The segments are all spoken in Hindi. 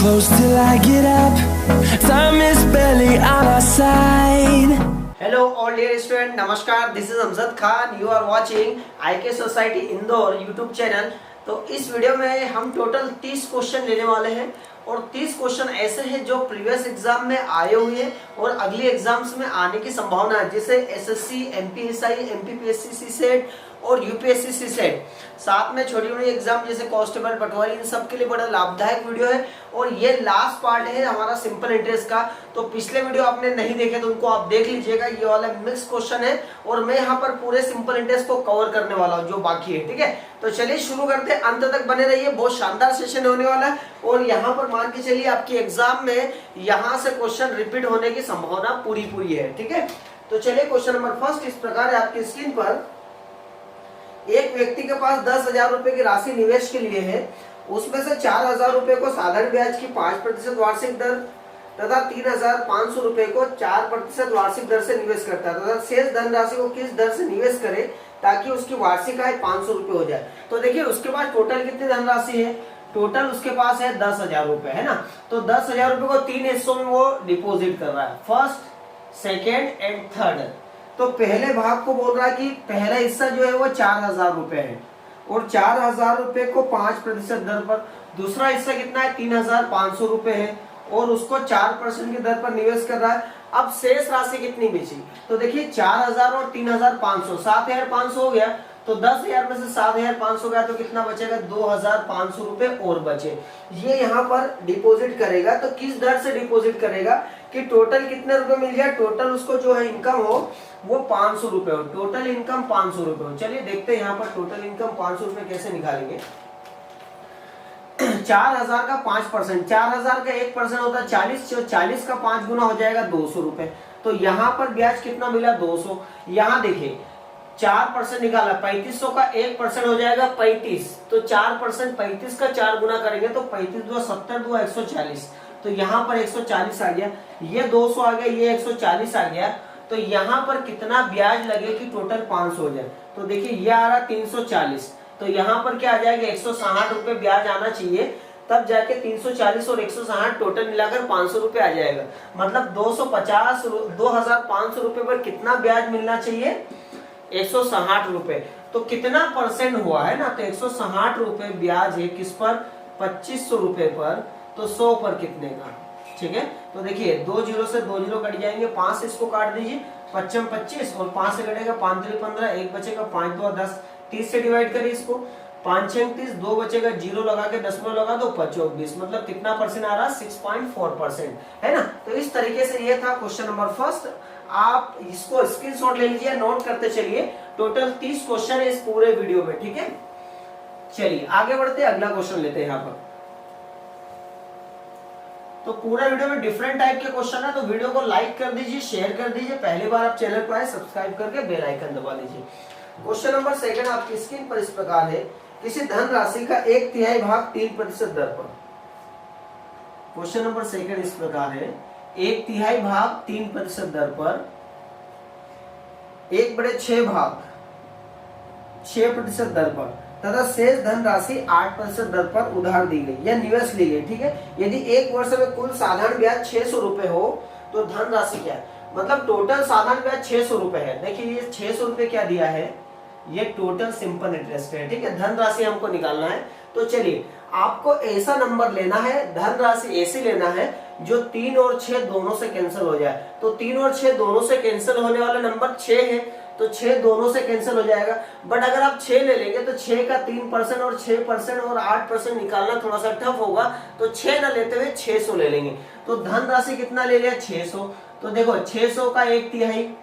close till I get up. Time is barely on our side. Hello all dear student, नमस्कार। This is Amjad Khan. You are watching IK society Indore YouTube channel. तो इस वीडियो में हम टोटल 30 क्वेश्चन लेने वाले हैं और 30 क्वेश्चन ऐसे हैं जो प्रीवियस एग्जाम में आए हुए हैं और अगले एग्जाम्स में आने की संभावना है, जैसे एसएससी, एमपीएसआई, एमपीपीएससी सीसेट और यूपीएससी सीसेट। साथ में छोटी छोटी एग्जाम जैसे कांस्टेबल, पटवारी, इन सब के लिए बड़ा लाभदायक वीडियो है। और ये लास्ट पार्ट है हमारा सिंपल इंटरेस्ट का। तो पिछले वीडियो आपने नहीं देखे तो उनको आप देख लीजिएगा। ये वाला मिक्स क्वेश्चन है और मैं यहाँ पर पूरे सिंपल इंटरेस्ट को कवर करने वाला हूँ जो बाकी है। ठीक है, तो चलिए शुरू करते हैं। अंत तक बने रहिए, बहुत शानदार सेशन होने वाला है। और यहाँ पर मान के चलिए आपके एग्जाम में यहाँ से क्वेश्चन रिपीट होने की संभावना पूरी है। ठीक है, तो चलिए क्वेश्चन नंबर फर्स्ट इस प्रकार है आपकी स्क्रीन पर। एक व्यक्ति के पास 10,000 रुपए की राशि निवेश के लिए है। उसमें से 4,000 रुपए को साधारण ब्याज की 5% वार्षिक दर तथा 3,500 रुपए को 4% वार्षिक दर से निवेश करता है तथा शेष धनराशि को किस दर से निवेश करे ताकि उसकी वार्षिक आय 500 रुपए हो जाए। तो देखिए उसके पास टोटल कितनी धनराशि है। टोटल उसके पास है 10,000 रुपए, है ना। तो 10,000 रुपए को 3 हिस्सों में वो डिपोजिट कर रहा है, फर्स्ट, सेकेंड एंड थर्ड। तो पहले भाग को बोल रहा है कि पहला हिस्सा जो है वो 4,000 रुपए है और 4,000 रुपए को 5% दर पर। दूसरा हिस्सा कितना है, 3,500 रुपए है और उसको 4% की दर पर निवेश कर रहा है। अब शेष राशि कितनी बची, तो देखिए 4,000 और 3,500, 7,500 हो गया। तो 10,000 में से 7,500 गया तो कितना बचेगा, 2,500 रुपए और बचे। ये यहाँ पर डिपॉजिट करेगा। तो किस दर से डिपॉजिट करेगा कि टोटल कितने रुपए मिल जाए, टोटल उसको जो है इनकम हो वो 500 रुपए हो, टोटल इनकम 500 रुपए हो। चलिए देखते हैं यहाँ पर टोटल इनकम 500 रुपए कैसे निकालेंगे। 4,000 का 5%, 4,000 का 1% होता है 40, 40 का 5 गुना हो जाएगा 200 रुपए। तो यहाँ पर ब्याज कितना मिला, 200। यहाँ देखिए 4% निकाला, 3500 का 1% हो जाएगा 35। तो 4%, 35 का 4 गुना करेंगे तो 35 2 70 2 140। तो यहाँ पर 140 आ गया, ये 200 आ गया, ये 140 आ गया। तो यहाँ पर कितना ब्याज लगे कि टोटल 500 हो जाए। तो देखिए ये आ रहा 340। तो यहाँ पर क्या आ जाएगा, 160 रुपए ब्याज आना चाहिए, तब जाके 340 और 160 टोटल मिलाकर 500 रुपए आ जाएगा। मतलब 2,500 रुपए पर कितना ब्याज मिलना चाहिए, 160 रुपए। तो कितना परसेंट हुआ है ना, तो 160 रुपए ब्याज है किस पर, 2,500 रुपए पर। तो 100 पर कितने का, ठीक है। तो देखिए 2 जीरो से 2 जीरो कट जाएंगे, 5 से इसको काट दीजिए, 25 25 और 5 से कटेगा 5 3 15, 1 बचेगा, 5 2 10, 30 से डिवाइड करिए इसको, 5 6 30, 2 बचेगा, जीरो लगा के 10 में लगा दो, 25। मतलब कितना परसेंट आ रहा है, 6.4%, है ना। तो इस तरीके से ये था क्वेश्चन नंबर फर्स्ट। आप इसको स्क्रीनशॉट ले लीजिए, नोट करते चलिए। टोटल 30 क्वेश्चन है इस पूरे वीडियो में, ठीक है। चलिए आगे बढ़ते, अगला क्वेश्चन लेते हैं यहाँ पर। तो पूरा वीडियो में डिफरेंट टाइप के क्वेश्चन है, तो वीडियो को लाइक कर दीजिए, शेयर कर दीजिए। पहली बार आप चैनल पर आए, सब्सक्राइब करके बेल आइकन दबा दीजिए। क्वेश्चन नंबर सेकंड आपकी स्क्रीन पर इस प्रकार है। किसी धन राशि का 1/3 भाग 3% दर पर। क्वेश्चन नंबर सेकंड इस प्रकार है, 1/3 भाग 3% दर पर 1/6 भाग 6% दर पर तथा शेष धन राशि 8% दर पर उधार दी गई या निवेश ली गई। ठीक है, यदि एक वर्ष में कुल साधारण ब्याज 600 रुपए हो तो धन राशि क्या है, मतलब टोटल साधारण ब्याज 600 रुपए है। देखिए ये 600 रुपए क्या दिया है, ये टोटल सिंपल इंटरेस्ट है। ठीक है, धन राशि हमको निकालना है। तो चलिए आपको ऐसा नंबर लेना है, धन राशि ऐसे लेना है जो 3 और 6 दोनों से कैंसिल हो जाए। तो 3 और 6 दोनों से कैंसिल होने वाला नंबर 6 है, तो 6 दोनों से कैंसिल हो जाएगा। बट अगर आप 6 ले लेंगे तो 6 का 3% और 6% और 8% निकालना थोड़ा सा टफ होगा। तो 6 ना लेते हुए 600 ले लेंगे। तो धन राशि कितना ले लिया, 600। तो देखो 600 का 1/3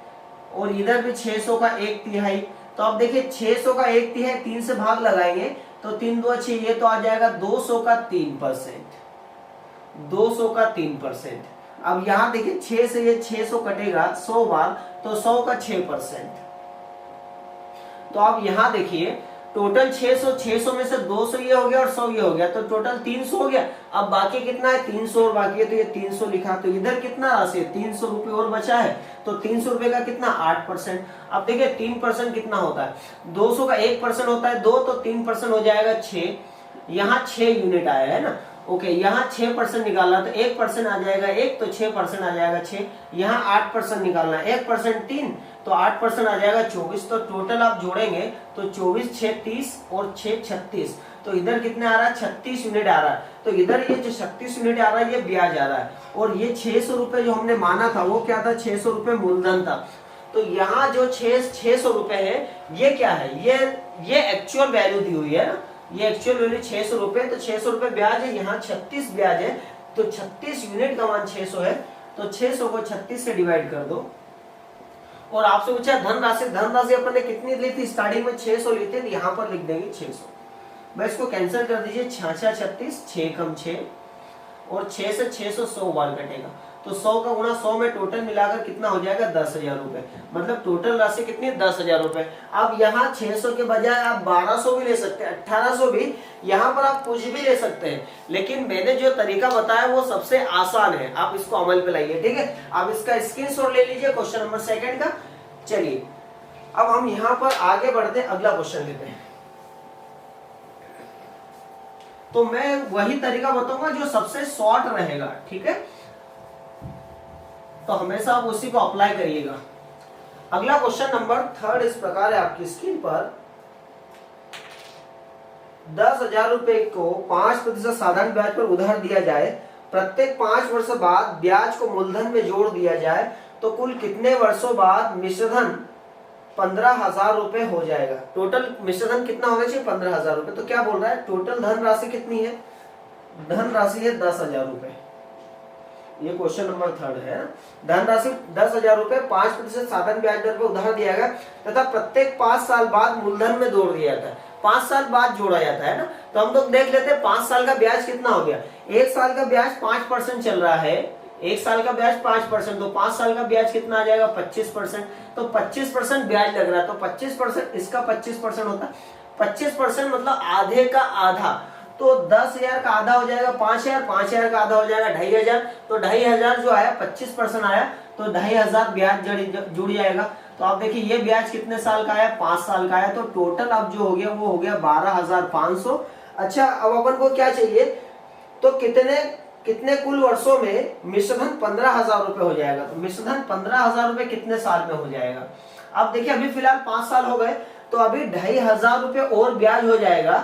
और इधर भी 600 का 1/3। तो अब देखिए 600 का 1/3 3 से भाग लगाएंगे तो 3 2 6, ये तो आ जाएगा 200 का 3%, 200 का 3%। अब यहाँ देखिए 6 से ये 600 कटेगा 100 बार, तो 100 का 6%। तो अब यहाँ देखिए टोटल 600 में से 200 ये हो गया और 100 ये हो गया, तो टोटल 300 हो गया। अब बाकी कितना है, 300 और बाकी है, तो ये 300 लिखा। तो इधर कितना राशि है, 300 रुपए और बचा है। तो 300 रुपए का कितना, 8%। अब देखिए 3% कितना होता है, 200 का 1% होता है 2, तो 3% हो जाएगा 6। यहाँ 6 यूनिट आया है ना। ओके, यहाँ 6% निकालना तो 1% आ जाएगा 1, तो 6% आ जाएगा 6। यहाँ 8% निकालना है, 1% 3, तो 8% आ जाएगा 24। तो टोटल आप जोड़ेंगे तो 24 6 30 और 6 36, तो इधर कितने आ रहा है 36 यूनिट आ रहा है। तो इधर ये जो 36 यूनिट आ रहा है ये ब्याज आ रहा है, और ये 600 रुपए जो हमने माना था वो क्या था, 600 रुपए मूलधन था। तो यहाँ जो 600 रुपए है ये क्या है, ये एक्चुअल वैल्यू दी हुई है ना, ये एक्चुअल वैल्यू 600 रुपए, तो 600 रुपए ब्याज है, यहाँ 36 ब्याज है, तो 36 यूनिट का मान 600 है, तो 600 को 36 से डिवाइड कर दो। और आपसे पूछा धनराशि अपन ने कितनी ली थी, स्टार्टिंग में 600 ली थी, यहाँ पर लिख देंगे 600। मैं इसको कैंसिल कर दीजिए, 6 36, 6 कम 6, और 6 से 600 100 बार कटेगा, तो 100 का गुणा 100 में टोटल मिलाकर कितना हो जाएगा 10,000 रुपए, मतलब टोटल राशि कितनी 10,000 रुपए। अब यहाँ 600 के बजाय आप 1200 भी ले सकते हैं, 1800 भी, यहाँ पर आप कुछ भी ले सकते हैं, लेकिन मैंने जो तरीका बताया वो सबसे आसान है, आप इसको अमल पे लाइए, ठीक है। आप इसका स्क्रीनशॉट ले लीजिए क्वेश्चन नंबर 2 का। चलिए अब हम यहाँ पर आगे बढ़ते अगला क्वेश्चन लेते हैं। तो मैं वही तरीका बताऊंगा जो सबसे शॉर्ट रहेगा, ठीक है, तो हमेशा आप उसी को अप्लाई करिएगा। अगला क्वेश्चन नंबर 3 इस प्रकार है आपकी स्क्रीन पर, 10,000 रुपए को 5% साधारण ब्याज पर उधार दिया जाए, प्रत्येक 5 वर्ष बाद ब्याज को मूलधन में जोड़ दिया जाए, तो कुल कितने वर्षों बाद मिश्रधन 15,000 रुपए हो जाएगा। टोटल मिश्रधन कितना होना चाहिए 15,000 रुपए। तो क्या बोल रहा है, टोटल धन राशि कितनी है, धन राशि है 10,000 रुपए। ये क्वेश्चन नंबर 3 है। धन राशि 10,000 रुपए 5% साधारण ब्याज दर पर उधार दिया गया तथा प्रत्येक 5 साल बाद मूलधन में जोड़ दिया जाता है। 5 साल बाद जोड़ा जाता है ना, तो हम लोग देख लेते हैं 5 साल का ब्याज कितना हो गया। 1 साल का ब्याज 5% चल रहा है, 1 साल का ब्याज 5%, तो 5 साल का ब्याज कितना आ जाएगा 25%, तो 25% ब्याज लग रहा है, तो 25% इसका 25% होता है, 25% मतलब आधे का आधा, तो 10,000 का आधा हो जाएगा 5,000, 5,000 का आधा हो जाएगा 2,500, तो 2,500 जो आया 25% आया, तो 2,500 ब्याज जुड़ जाएगा। तो आप देखिए ये ब्याज कितने साल का आया, 5 साल का आया, तो टोटल अब जो हो गया वो हो गया 12,500। अच्छा अब अपन को क्या चाहिए, तो कितने कुल वर्षों में मिश्रधन 15,000 रुपए हो जाएगा। तो मिश्रधन 15,000 रुपए कितने साल में हो जाएगा। अब देखिए अभी फिलहाल 5 साल हो गए, तो अभी 2,500 रुपए और ब्याज हो जाएगा,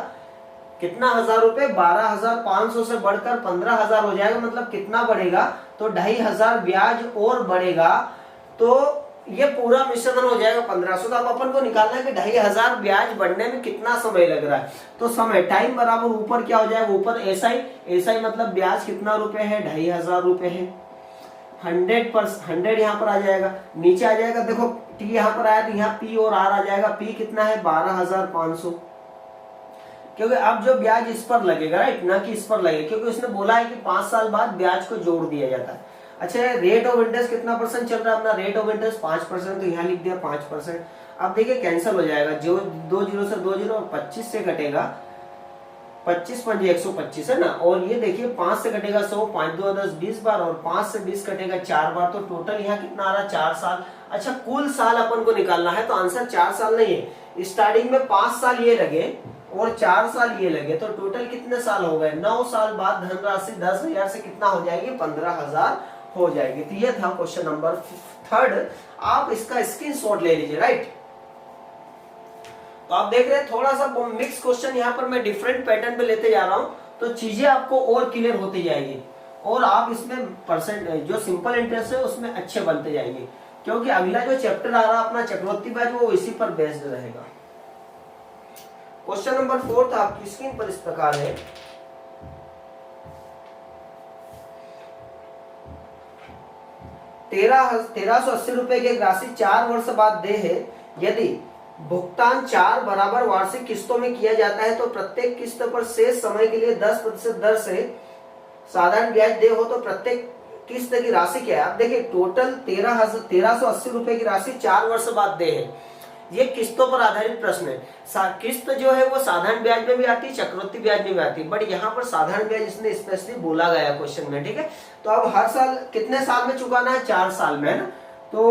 कितना 1000 रुपए, 12,500 से बढ़कर 15,000 हो जाएगा, मतलब कितना बढ़ेगा, तो 2,500 ब्याज और बढ़ेगा, तो ये पूरा मिश्रधन हो जाएगा 1500। तो अब अपन को निकालना है कि 2,500 ब्याज बढ़ने में कितना समय लग रहा है। तो समय टाइम बराबर ऊपर क्या हो जाएगा, ऊपर एसआई मतलब ब्याज कितना रुपए है 2,500 रुपए है, 100 यहाँ पर आ जाएगा, नीचे आ जाएगा, देखो टी यहाँ पर आया तो यहाँ पी और आर आ जाएगा, पी कितना है 12,500, क्योंकि अब जो ब्याज इस पर लगेगा राइट, ना कि इस पर लगेगा, क्योंकि उसने बोला है कि 5 साल बाद ब्याज को जोड़ दिया जाता है। अच्छा रेट ऑफ इंटरेस्ट कितना परसेंट चल रहा है अपना, रेट ऑफ इंटरेस्ट 5%, तो यहाँ लिख दिया 5%। अब देखिए कैंसिल हो जाएगा, जो 2 0 से 2 0 और 25 से कटेगा, 25 पंजे 125 है ना, और ये देखिए 5 से कटेगा 100, 5 2 10 20 बार, और 5 से 20 कटेगा 4 बार, तो टोटल यहाँ कितना आ रहा है 4 साल। अच्छा कुल साल अपन को निकालना है, तो आंसर 4 साल नहीं है, स्टार्टिंग में 5 साल ये लगे और 4 साल ये लगे, तो टोटल कितने साल हो गए, 9 साल बाद धनराशि 10,000 से कितना हो जाएगी 15,000 हो जाएगी। तो ये था क्वेश्चन नंबर 3, आप इसका स्क्रीनशॉट ले लीजिए राइट। तो आप देख रहे हैं थोड़ा सा मिक्स क्वेश्चन यहाँ पर मैं डिफरेंट पैटर्न पे लेते जा रहा हूँ, तो चीजें आपको और क्लियर होती जाएगी, और आप इसमें परसेंट जो सिंपल इंटरेस्ट है उसमें अच्छे बनते जाएंगे, क्योंकि अगला जो चैप्टर आ रहा है अपना चक्रवृद्धि ब्याज वो इसी पर बेस्ड रहेगा। क्वेश्चन नंबर 4 आपकी स्क्रीन पर इस प्रकार है, 1380 रुपए की राशि 4 वर्ष बाद दे है, यदि भुगतान 4 बराबर वार्षिक किस्तों में किया जाता है, तो प्रत्येक किस्त पर शेष समय के लिए 10% दर से साधारण ब्याज दे हो, तो प्रत्येक किस्त की राशि क्या है। अब देखिए टोटल 1380 रुपए की राशि 4 वर्ष बाद दे है, ये किस्तों पर आधारित प्रश्न है। किस्त जो है वो साधारण ब्याज में भी आती है, चक्रवृद्धि ब्याज में भी आती है, बट यहाँ पर साधारण ब्याज इसने स्पेशली बोला गया क्वेश्चन में, ठीक है। तो अब हर साल कितने साल में चुकाना है, 4 साल में, है ना। तो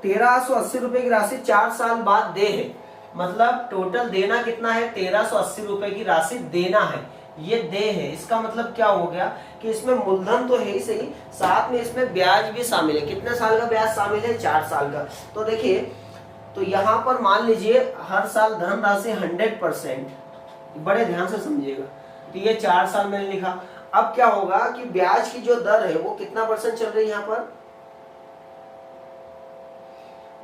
1380 रुपए की राशि 4 साल बाद दे है, मतलब टोटल देना कितना है 1380 रुपए की राशि देना है, ये दे है, इसका मतलब क्या हो गया कि इसमें मूलधन तो है ही सही, साथ में इसमें ब्याज भी शामिल है। कितने साल का ब्याज शामिल है? 4 साल का। तो देखिए, तो यहाँ पर मान लीजिए हर साल धनराशि 100%, बड़े ध्यान से समझिएगा, तो ये 4 साल मैंने लिखा। अब क्या होगा कि ब्याज की जो दर है वो कितना % चल रही है यहाँ पर?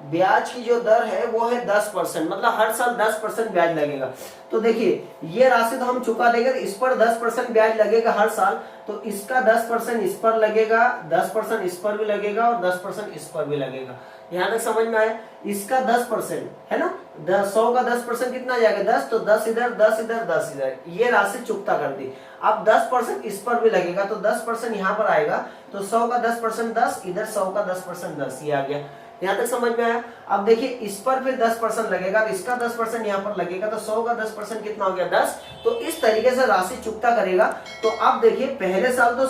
ब्याज की जो दर है वो है 10%, मतलब हर साल 10% ब्याज लगेगा। तो देखिए, ये राशि तो हम चुका देंगे, इस पर 10% ब्याज लगेगा हर साल, तो इसका 10% इस पर लगेगा, 10% इस पर भी लगेगा और 10% इस पर भी लगेगा। यहाँ तक समझ में आया? इसका 10% है ना, 100 का 10% कितना आ जाएगा? 10, तो 10 इधर, 10 इधर, 10 इधर, ये राशि चुकता कर दी। अब 10% इस पर भी लगेगा, तो 10% यहाँ पर आएगा, तो 100 का 10% 10, इधर 100 का 10% 10, ये आ गया। यहाँ तक समझ में आया? अब देखिए, इस पर फिर 10% लगेगा, तो इसका 10% यहाँ पर लगेगा, तो 100 का 10% कितना हो गया? 10। तो इस तरीके से राशि चुकता करेगा। तो अब देखिए, पहले साल तो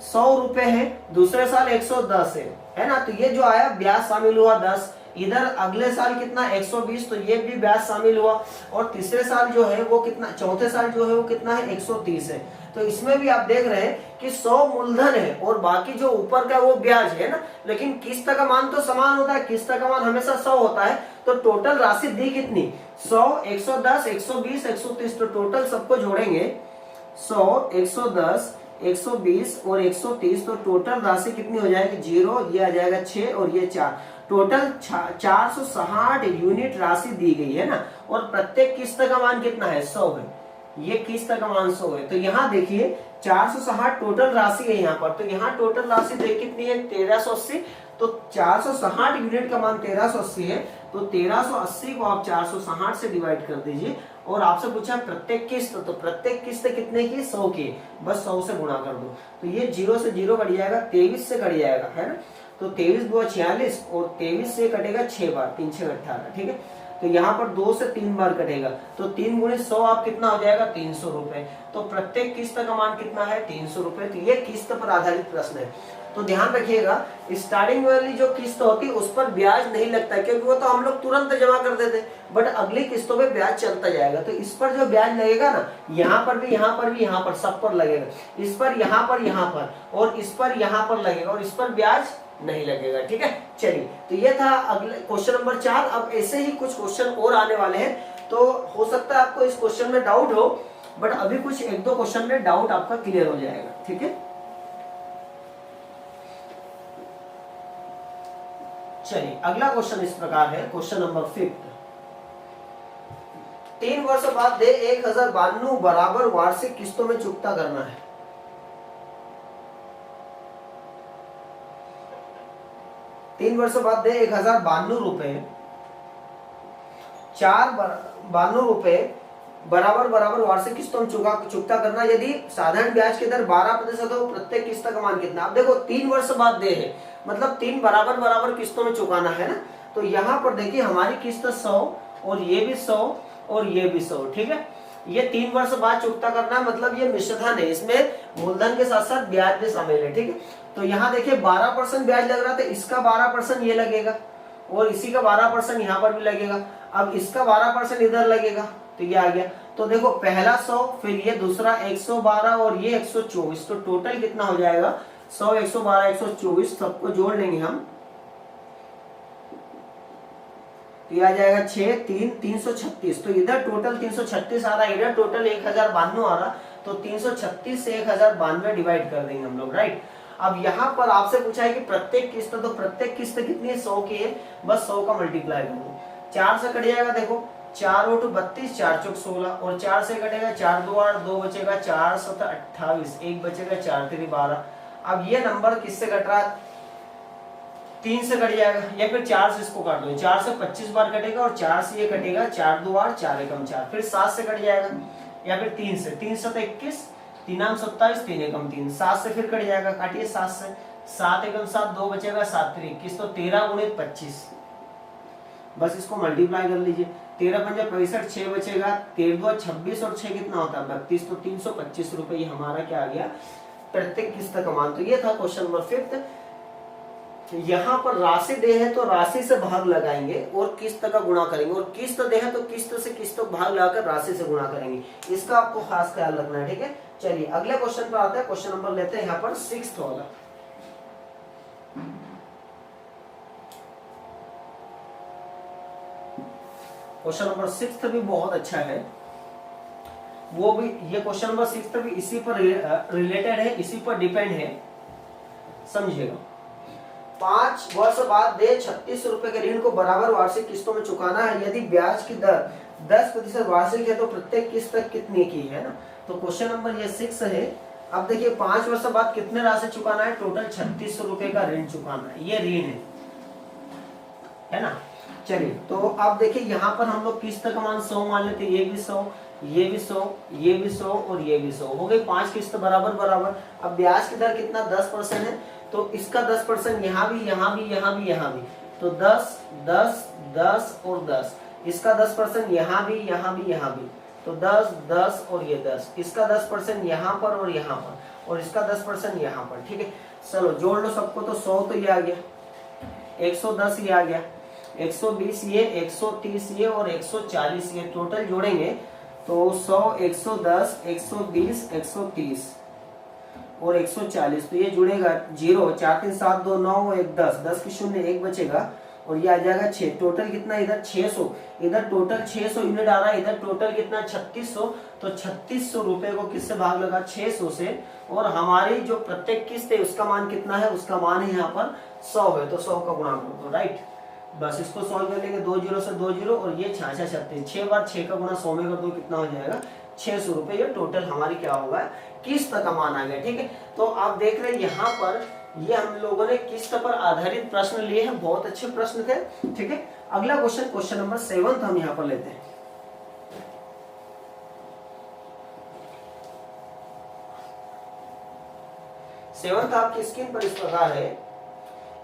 100 रुपए है, दूसरे साल 110 है ना, तो ये जो आया ब्याज शामिल हुआ 10। इधर अगले साल कितना? 120, तो ये भी ब्याज शामिल हुआ। और तीसरे साल जो है वो कितना, चौथे साल जो है वो कितना है? 130 है। तो इसमें भी आप देख रहे हैं कि 100 मूलधन है और बाकी जो ऊपर का वो ब्याज है ना, लेकिन किस्त का मान तो समान होता है, किस्त का मान हमेशा 100 होता है। तो टोटल राशि दी कितनी? 100, 110, 120, 130, तो टोटल सबको जोड़ेंगे 100, 110, 120 और 130, तो टोटल राशि कितनी हो जाएगी? 0, ये आ जाएगा 6 और ये 4, टोटल 460 यूनिट राशि दी गई है ना। और प्रत्येक किस्त का मान कितना है? 100 है, ये किस्त का मान 100 है। तो यहाँ देखिए 460 टोटल राशि है यहाँ पर, तो यहाँ टोटल राशि देखिए कितनी है? 1380। तो 460 यूनिट का मान 1380 है, तो 1380 को आप 460 से डिवाइड कर दीजिए। और आपसे पूछा प्रत्येक किस्त, तो प्रत्येक किस्त कितने की? 100 की, बस 100 से गुणा कर दो, तो ये 0 से 0 कट जाएगा, 23 से कट जाएगा, है ना। तो 23 2 46 और 23 से कटेगा 6 बार, 3 6 18, ठीक है। तो यहाँ पर 2 से 3 बार कटेगा, तो 3 गुणे 100 आप कितना हो जाएगा? 300 रुपए। तो प्रत्येक किस्त का मान कितना है? 300 रुपए। तो ये किस्त पर आधारित प्रश्न है। तो ध्यान रखिएगा, स्टार्टिंग वाली जो किस्त होती है उस पर ब्याज नहीं लगता है, क्योंकि वो तो हम लोग तुरंत जमा कर देते, बट अगली किस्तों पे ब्याज चलता जाएगा। तो इस पर जो ब्याज लगेगा ना, यहाँ पर भी, यहाँ पर भी, यहाँ पर, सब पर लगेगा। इस पर, यहाँ पर, और इस पर, यहाँ पर लगेगा, और इस पर ब्याज नहीं लगेगा, ठीक है। चलिए, तो ये था अगले क्वेश्चन नंबर 4। अब ऐसे ही कुछ क्वेश्चन और आने वाले हैं, तो हो सकता है आपको इस क्वेश्चन में डाउट हो, बट अभी कुछ 1-2 क्वेश्चन में डाउट आपका क्लियर हो जाएगा, ठीक है। चलिए, अगला क्वेश्चन इस प्रकार है, क्वेश्चन नंबर 5। 3 वर्ष बाद दे 1092 बराबर वार्षिक किस्तों में चुकता करना है। 3 वर्ष बाद दे 1092 रुपए, 492 रुपए बराबर वार्षिक किस्तों में चुकता करना। यदि साधारण ब्याज की दर 12% हो, प्रत्येक किस्त का मान कितना? अब देखो, 3 वर्ष बाद दे है, मतलब 3 बराबर किस्तों में चुकाना है ना। तो यहाँ पर देखिए, हमारी किस्त 100 और ये भी 100 और ये भी 100, ठीक है। ये 3 वर्ष बाद चुकता करना, मतलब ये मिश्रधन है, इसमें मूलधन के साथ साथ ब्याज भी शामिल है, ठीक है। तो यहाँ देखिए 12% ब्याज लग रहा था, इसका 12% ये लगेगा और इसी का 12% यहाँ पर भी लगेगा। अब इसका 12% इधर लगेगा, तो ये आ गया। तो देखो, पहला 100, फिर ये दूसरा 112 और ये 124, तो टोटल कितना हो जाएगा? 100, 112, 124, सबको जोड़ लेंगे हम, तो ये आ जाएगा 6 3 336। तो इधर टोटल 336 आ रहा है, इधर टोटल 1092 आ रहा, तो 336 से 1092 डिवाइड कर देंगे हम लोग, राइट। अब यहाँ पर आपसे पूछा है कि प्रत्येक किस्त, तो प्रत्येक किस्त कितनी है? 100 की है, बस 100 का मल्टीप्लाई कर दो, 4 से कट जाएगा। देखो, 4 × 32, 4 × 16 और 4 से कटेगा 4 2 8, 2 बचेगा, 4 7 28, 1 बचेगा, 4 3 12। अब ये नंबर किससे कट रहा है? 3 से कट जाएगा, या फिर 4 से इसको काट दो, 4 से 25 बार कटेगा और 4 से ये कटेगा, 4 2 8, 4 1 4, फिर 7 से कट जाएगा, या फिर 3 से, 3 7 21, 3 9 27, 3 1 3, 7 से फिर कट जाएगा, काटिए 7 से, 7 1 7, 2 बचेगा, 7 3 21, तो 13 × 25, बस इसको मल्टीप्लाई कर लीजिए, 13 × 5 65, 6 बचेगा, 13 2 26 और 6 कितना होता है? 32, तो 325 रुपए हमारा क्या आ गया? प्रत्येक किस्त का मान। तो ये था क्वेश्चन नंबर 5। यहाँ पर राशि दे है तो राशि से भाग लगाएंगे और किस्त का गुणा करेंगे, और किस्त दे है तो किस्त से किस्त भाग लगाकर राशि से गुणा करेंगे। इसका आपको खास ख्याल रखना है, ठीक है। चलिए अगले क्वेश्चन पर आते हैं। क्वेश्चन नंबर लेते हैं यहाँ पर 6th वाला। क्वेश्चन नंबर 6 भी बहुत अच्छा है, वो भी ये क्वेश्चन नंबर 6 भी इसी पर रिलेटेड है, इसी पर डिपेंड है, समझिएगा। 5 वर्ष बाद दे 36 रुपए के ऋण को बराबर वार्षिक किस्तों में चुकाना है। यदि ब्याज की दर 10% वार्षिक है तो प्रत्येक किस्त कितने की है ना। तो क्वेश्चन नंबर ये 6 है। अब देखिए 5 वर्ष बाद कितने राशि चुकाना है, टोटल 3600 रुपए का ऋण चुकाना है, ये ऋण है ना। चलिए तो अब देखिए यहाँ पर हम लोग किस्त का मान 100 मान लेते हैं, ये भी 100, ये भी 100, ये भी 100 और ये भी 100, हो गई 5 किस्त बराबर बराबर। अब ब्याज की दर कितना 10% है, तो इसका 10% यहाँ भी, यहाँ भी, यहाँ भी, यहाँ भी, तो 10, 10, 10 और 10। इसका 10% यहाँ भी, यहाँ भी, यहाँ भी, तो 10, 10 और ये 10। इसका 10% यहाँ पर और यहाँ पर, और इसका 10% यहाँ पर, ठीक है। चलो जोड़ लो सबको, तो 100 तो ये आ गया, 110 ये आ गया, 120 ये, 130 ये और 140 ये, टोटल जोड़ेंगे तो 100, 110, 120, 130 और 140, तो ये जुड़ेगा 0, 4 3 7 2 9 और 1 10, 10 की शून्य 1 बचेगा और ये आ जाएगा 6। टोटल कितना इधर 600, इधर टोटल 600 यूनिट आ रहा है, इधर टोटल कितना 3600, तो 3600 रुपए को किससे भाग लगा 600 से, और हमारी जो प्रत्येक किस्त है उसका मान कितना है, उसका मान है यहाँ पर 100 है, तो 100 का गुणा कर दो, राइट। बस इसको सॉल्व कर लेंगे, 2 0 से 2 0 और ये 6 6 36, 6 बार 6 का गुणा 100 में कर दो, कितना हो जाएगा 600 रुपए। ये टोटल हमारी क्या होगा, किस्त का मान आ गया, ठीक है। तो आप देख रहे हैं यहाँ पर ये हम लोगों ने किस्त पर आधारित प्रश्न लिए हैं, बहुत अच्छे प्रश्न थे, ठीक है। अगला क्वेश्चन, क्वेश्चन नंबर 7 हम यहाँ पर लेते हैं। सेवंथ आपकी स्क्रीन पर इस प्रकार है।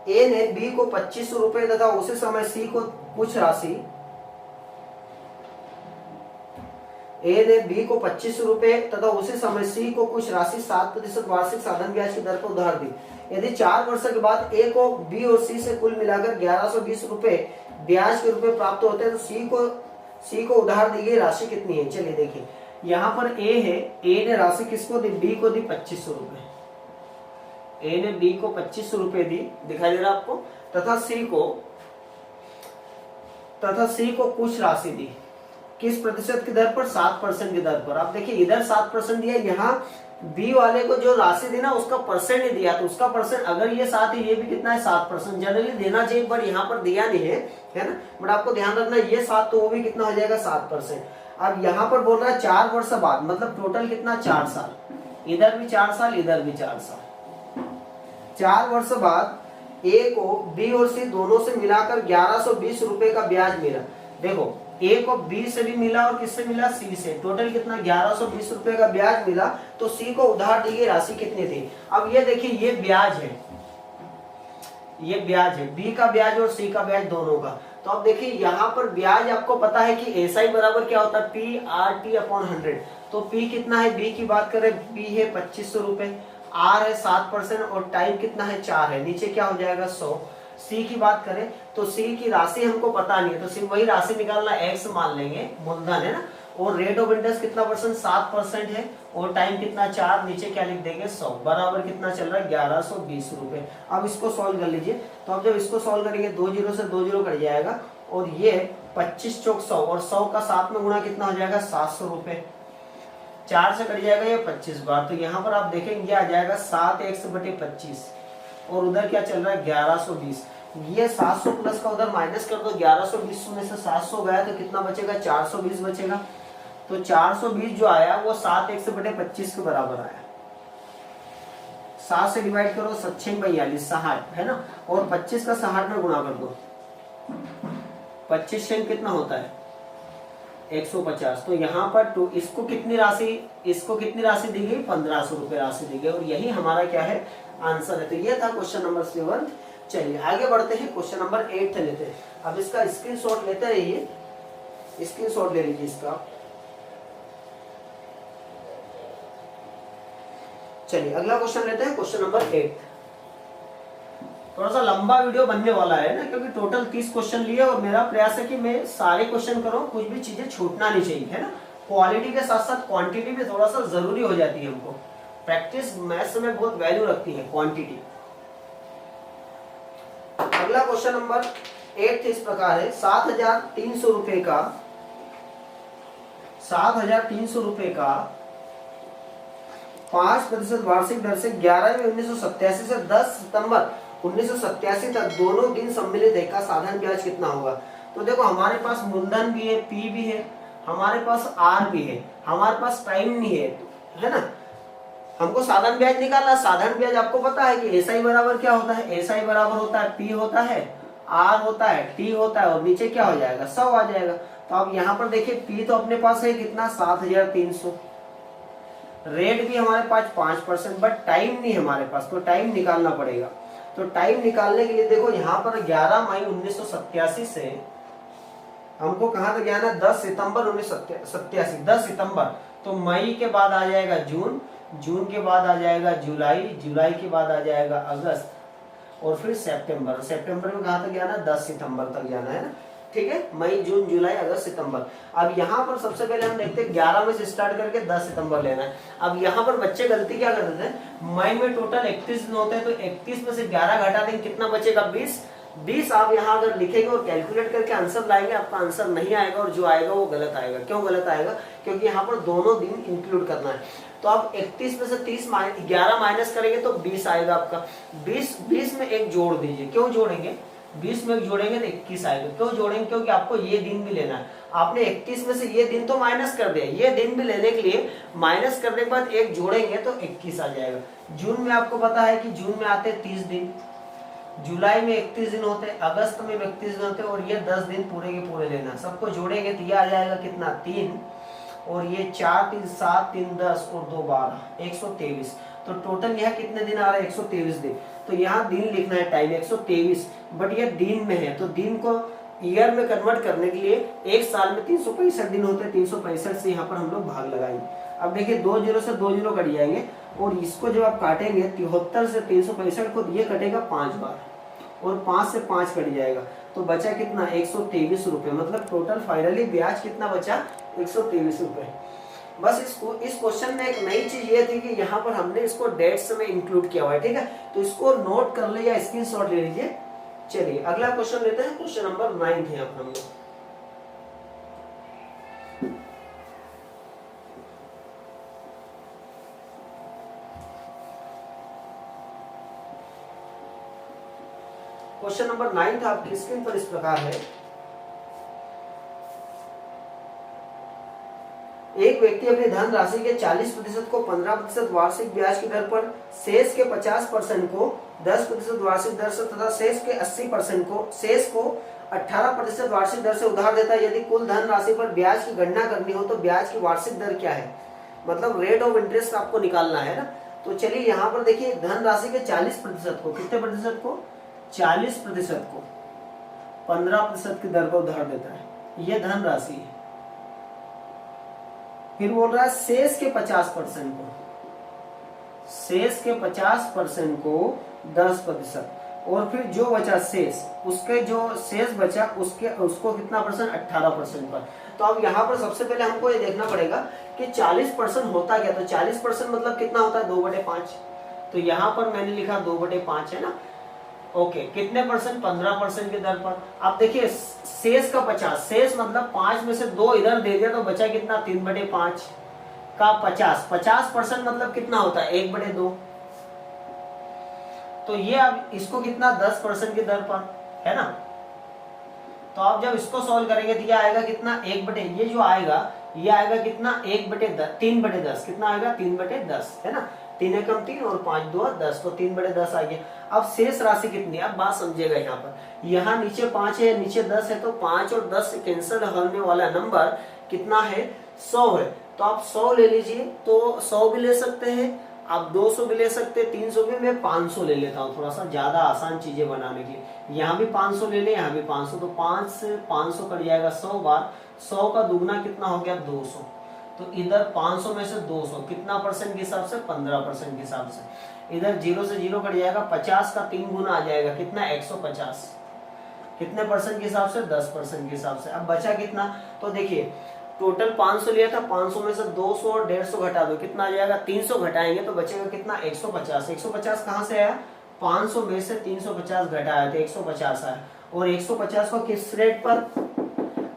ए ने बी को 2500 रुपए तथा उसी समय सी को कुछ राशि, ए ने बी को 2500 रुपए तथा उसी समय सी को कुछ राशि 7% वार्षिक साधन ब्याज की दर पर उधार दी। यदि 4 वर्ष के बाद ए को बी और सी से कुल मिलाकर 1120 रुपए ब्याज के रूप में प्राप्त होते हैं, तो सी को उधार दी गई राशि कितनी है। चलिए देखिए यहाँ पर ए है, ए ने राशि किसको दी, बी को दी 2500 रुपए, ए ने बी को 2500 रुपए दी, दिखाई दे रहा आपको, तथा सी को कुछ राशि दी, किस प्रतिशत की दर पर, 7% की दर पर। आप देखिए इधर 7% दिया, यहाँ बी वाले को जो राशि दी ना उसका परसेंट ही दिया, तो उसका परसेंट अगर ये 7 है, ये भी कितना है 7%, जनरली देना चाहिए बट यहाँ पर दिया नहीं है ना, बट आपको ध्यान रखना ये 7 तो वो भी कितना हो जाएगा 7%। अब यहाँ पर बोल रहा है 4 वर्ष बाद, मतलब टोटल कितना 4 साल, इधर भी 4 साल, इधर भी 4 साल। 4 वर्ष बाद ए को बी और सी दोनों से मिलाकर 1120 रुपए का ब्याज मिला। देखो ए को बी से भी मिला और किससे मिला, सी से, टोटल कितना 1120 रुपए का ब्याज मिला, तो सी को उधार दी गई राशि कितनी थी। अब ये देखिए ये ब्याज है, ये ब्याज है, बी का ब्याज और सी का ब्याज दोनों का। तो अब देखिए यहाँ पर ब्याज आपको पता है कि एसआई बराबर क्या होता है, पी आर टी अपॉन 100। तो पी कितना है, बी की बात करें, बी है 2500 रुपए, आर है 7% और टाइम कितना है 4 है, नीचे क्या हो जाएगा 100। सी की बात करें तो सी की राशि हमको पता नहीं है, तो सिर्फ वही राशि निकालना, एक्स मान लेंगे, मूलधन है ना, और रेट ऑफ इंटरेस्ट कितना परसेंट, 7% है, और टाइम कितना 4, नीचे क्या लिख देंगे 100, बराबर कितना चल रहा है 1120 रुपए। अब इसको सॉल्व कर लीजिए, तो अब जब इसको सॉल्व करेंगे 2 0 से 2 0 कट जाएगा, और ये 25 चौक 100 और 100 का 7 में गुणा कितना हो जाएगा 700 रुपए, 4 से कट जाएगा ये 25 बार, तो यहाँ पर आप देखेंगे आ जाएगा 7x/25 और उधर क्या चल रहा है 1120। ये 700 प्लस का उधर माइनस कर दो, 1120 में से 700 गया तो कितना बचेगा 420 बचेगा। तो 420 जो आया वो 7x/25 के बराबर आया। 7 से डिवाइड करो, 7 42 60 है ना, और 25 का 60 में गुणा कर दो, 25 कितना होता है 150। तो यहाँ पर तो इसको कितनी राशि दी गई, 1500 रुपए राशि दी गई, और यही हमारा क्या है आंसर है। तो ये था क्वेश्चन नंबर 7। चलिए आगे बढ़ते हैं, क्वेश्चन नंबर 8 लेते हैं। अब इसका स्क्रीनशॉट लेते रहिए, स्क्रीनशॉट ले लीजिए इसका। चलिए अगला क्वेश्चन लेते हैं, क्वेश्चन नंबर 8। थोड़ा सा लंबा वीडियो बनने वाला है ना, क्योंकि टोटल 30 क्वेश्चन लिए और मेरा प्रयास है कि मैं सारे क्वेश्चन करूं, कुछ भी चीजें छूटना नहीं चाहिए, है ना। क्वालिटी के साथ साथ क्वांटिटी भी थोड़ा सा जरूरी हो जाती है हमको। प्रैक्टिस मैथ्स में बहुत वैल्यू रखती है क्वांटिटी। अगला क्वेश्चन नंबर 8 इस प्रकार है, 7,300 रुपए का 5% वार्षिक दर से 11 मई 1987 से 10 सितंबर 1987 तक दोनों दिन सम्मिलित है का साधारण ब्याज कितना होगा। तो देखो हमारे पास मूलधन भी है, पी भी है, हमारे पास आर भी है, हमारे पास टाइम नहीं है ना। हमको साधारण ब्याज निकालना। साधारण ब्याज आपको पता है कि एसआई बराबर क्या होता है, एसआई बराबर होता है पी होता है, आर होता है, टी होता है और नीचे क्या हो जाएगा 100 आ जाएगा। तो अब यहाँ पर देखिए पी तो अपने पास है कितना 7,300, रेट भी हमारे पास 5%, बट टाइम नहीं हमारे पास, तो टाइम निकालना पड़ेगा। तो टाइम निकालने के लिए देखो यहाँ पर 11 मई 1987 से हमको कहाँ तक जाना, 10 सितंबर 1987, 10 सितंबर। तो मई के बाद आ जाएगा जून, जून के बाद आ जाएगा जुलाई, जुलाई के बाद आ जाएगा अगस्त और फिर सितंबर। सितंबर में कहाँ तक जाना, 10 सितंबर तक जाना है ना, ठीक है। मई जून जुलाई अगस्त सितंबर। अब यहाँ पर सबसे पहले हम देखते हैं 11 में से स्टार्ट करके 10 सितंबर लेना है। अब यहाँ पर बच्चे गलती क्या करते थे, मई में टोटल 31 दिन होते हैं, तो 31 में से 11 घटा देंगे, कितना बचेगा 20 आप यहाँ अगर लिखेंगे और कैलकुलेट करके आंसर लाएंगे, आपका आंसर नहीं आएगा और जो आएगा वो गलत आएगा। क्यों गलत आएगा, क्योंकि यहाँ पर दोनों दिन इंक्लूड करना है। तो आप 31 में से 11 माइनस करेंगे तो 20 आएगा आपका। 20 में एक जोड़ दीजिए। क्यों जोड़ेंगे, 20 में एक जोड़ेंगे तो 21 आएगा। क्यों जोड़ेंगे, क्योंकि आपको ये दिन भी लेना है। आपने 31 में से ये दिन तो माइनस कर दिया, ये दिन भी लेने के लिए माइनस करने के बाद एक जोड़ेंगे तो 21 आ जाएगा। जून में आपको पता है कि जून में आते 30 दिन, जुलाई में 31 दिन होते, अगस्त में 31 दिन होते और ये 10 दिन पूरे के पूरे लेना। सबको जोड़ेंगे तो ये आ जाएगा कितना 3 और ये 4 3 7 3 10 और 2 12 123। तो टोटल यहाँ कितने दिन आ रहा है 123 दिन। तो यहाँ दिन लिखना है टाइम 123, बट ये दिन में है तो दिन को ईयर में कन्वर्ट करने के लिए एक साल में 365 दिन होते हैं, 365 से यहाँ पर हम लोग भाग लगाएंगे। अब देखिए 2 0 से 2 0 कट जाएंगे और इसको जब आप काटेंगे 73 से 365 को ये कटेगा 5 बार और 5 से 5 कट जाएगा तो बचा कितना 123 रुपए। मतलब टोटल फाइनली ब्याज कितना बचा 123 रुपए। बस इस क्वेश्चन में एक नई चीज ये थी कि यहाँ पर हमने इसको डेट्स में इंक्लूड किया हुआ है, ठीक है। तो इसको नोट कर ले या स्क्रीनशॉट ले लीजिए। चलिए अगला क्वेश्चन लेते हैं, क्वेश्चन नंबर 9 है अपना। क्वेश्चन नंबर 9 था आपकी स्क्रीन पर इस प्रकार है, एक व्यक्ति अपनी धन राशि के 40% को 15% वार्षिक ब्याज की दर पर, शेष के 50% को 10% वार्षिक दर से तथा शेष के 80% को 18% वार्षिक दर से उधार देता है। यदि कुल धन राशि पर ब्याज की गणना करनी हो तो ब्याज की वार्षिक दर क्या है, मतलब रेट ऑफ इंटरेस्ट आपको निकालना है ना। तो चलिए यहाँ पर देखिए धन राशि के 40% को, कितने प्रतिशत को 40% को 15% की दर पर उधार देता है, यह धन राशि है। फिर बोल रहा है शेष के 50% को, शेष के 50% को 10% और फिर जो बचा शेष, उसके जो शेष बचा उसको कितना परसेंट 18% पर। तो अब यहाँ पर सबसे पहले हमको ये देखना पड़ेगा कि 40% होता क्या। तो 40% मतलब कितना होता है 2/5। तो यहाँ पर मैंने लिखा 2/5 है ना। ओके, कितने परसेंट 15% के दर पर। अब देखिए शेष का 50, शेष मतलब 5 में से 2 इधर दे दिया तो बचा कितना 3/5 का 50% मतलब कितना होता है 1/2। तो ये अब इसको कितना 10% की दर पर है ना। तो आप जब इसको सॉल्व करेंगे तो ये आएगा कितना ये जो आएगा ये आएगा कितना 3/10 कितना आएगा 3/10 है ना। 3 एकम 3 और 5 2 10 तो 3/10 आ गया। अब शेष राशि कितनी, अब बात समझिएगा यहाँ पर, यहाँ नीचे 5 है नीचे 10 है तो 5 और 10 से कैंसिल होने वाला नंबर कितना है 100 है। तो आप 100 ले लीजिए, तो 100 भी ले सकते हैं आप, 200 भी ले सकते हैं, 300 भी। मैं 500 ले लेता हूँ थोड़ा सा ज्यादा आसान चीजें बनाने के लिए। यहाँ भी 500 ले ले, यहाँ भी 500, तो 5 से 500 कट जाएगा 100 बार। 100 का दुगना कितना हो गया 200। तो इधर 500 में से 200 कितना परसेंट के हिसाब से, 15% के हिसाब से। इधर 0 से 0 कट जाएगा, 50 का 3 गुना आ जाएगा, कितना 150, कितने परसेंट के हिसाब से, 10% के हिसाब से। अब बचा कितना, तो देखिए टोटल 500 लिया था, 500 में से 200 और 150 घटा दो, कितना आ जाएगा, 300 घटाएंगे तो बचेगा कितना, 150। 150 कहाँ से आया, 500 में से 350 घटाया तो 150 आया, और 150 को किस रेट पर,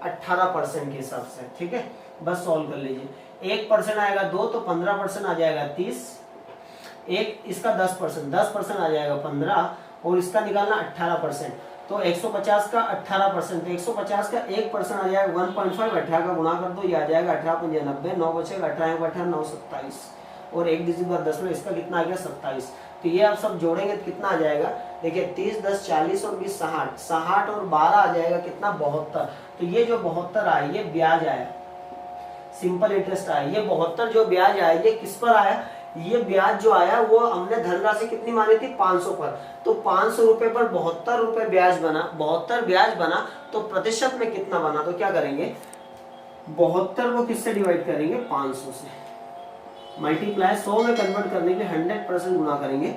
18% के हिसाब से, ठीक है। बस सॉल्व कर लीजिए, 1% आएगा 2 तो 15% आ जाएगा 30, एक इसका 10%, 10% आ जाएगा 15, और इसका निकालना 18%, तो 150 का 18%, तो 150 का 1% आ जाएगा 1.5, 18 का गुणा कर दो, ये आ जाएगा 18 × 90, 9 बचेगा, 18 9 27, और एक डिजिट बाद 10 में, इसका कितना आ गया 27। तो ये आप सब जोड़ेंगे तो कितना आ जाएगा, देखिए 30 10 40 और 20 60, 60 और 12 आ जाएगा कितना, 72। तो ये जो 72 आया ये ब्याज आया, सिंपल इंटरेस्ट आया। ये 72 जो ब्याज आया ये किस पर आया, ये ब्याज जो आया वो हमने धनराशि कितनी मानी थी, 500 पर, तो 500 रुपए पर 72 रुपए ब्याज बना, 72 ब्याज बना, तो प्रतिशत में कितना बना, तो क्या करेंगे 72 को किससे डिवाइड करेंगे, 500 से, मल्टीप्लाई 100 में कन्वर्ट करने के लिए 100% गुणा करेंगे,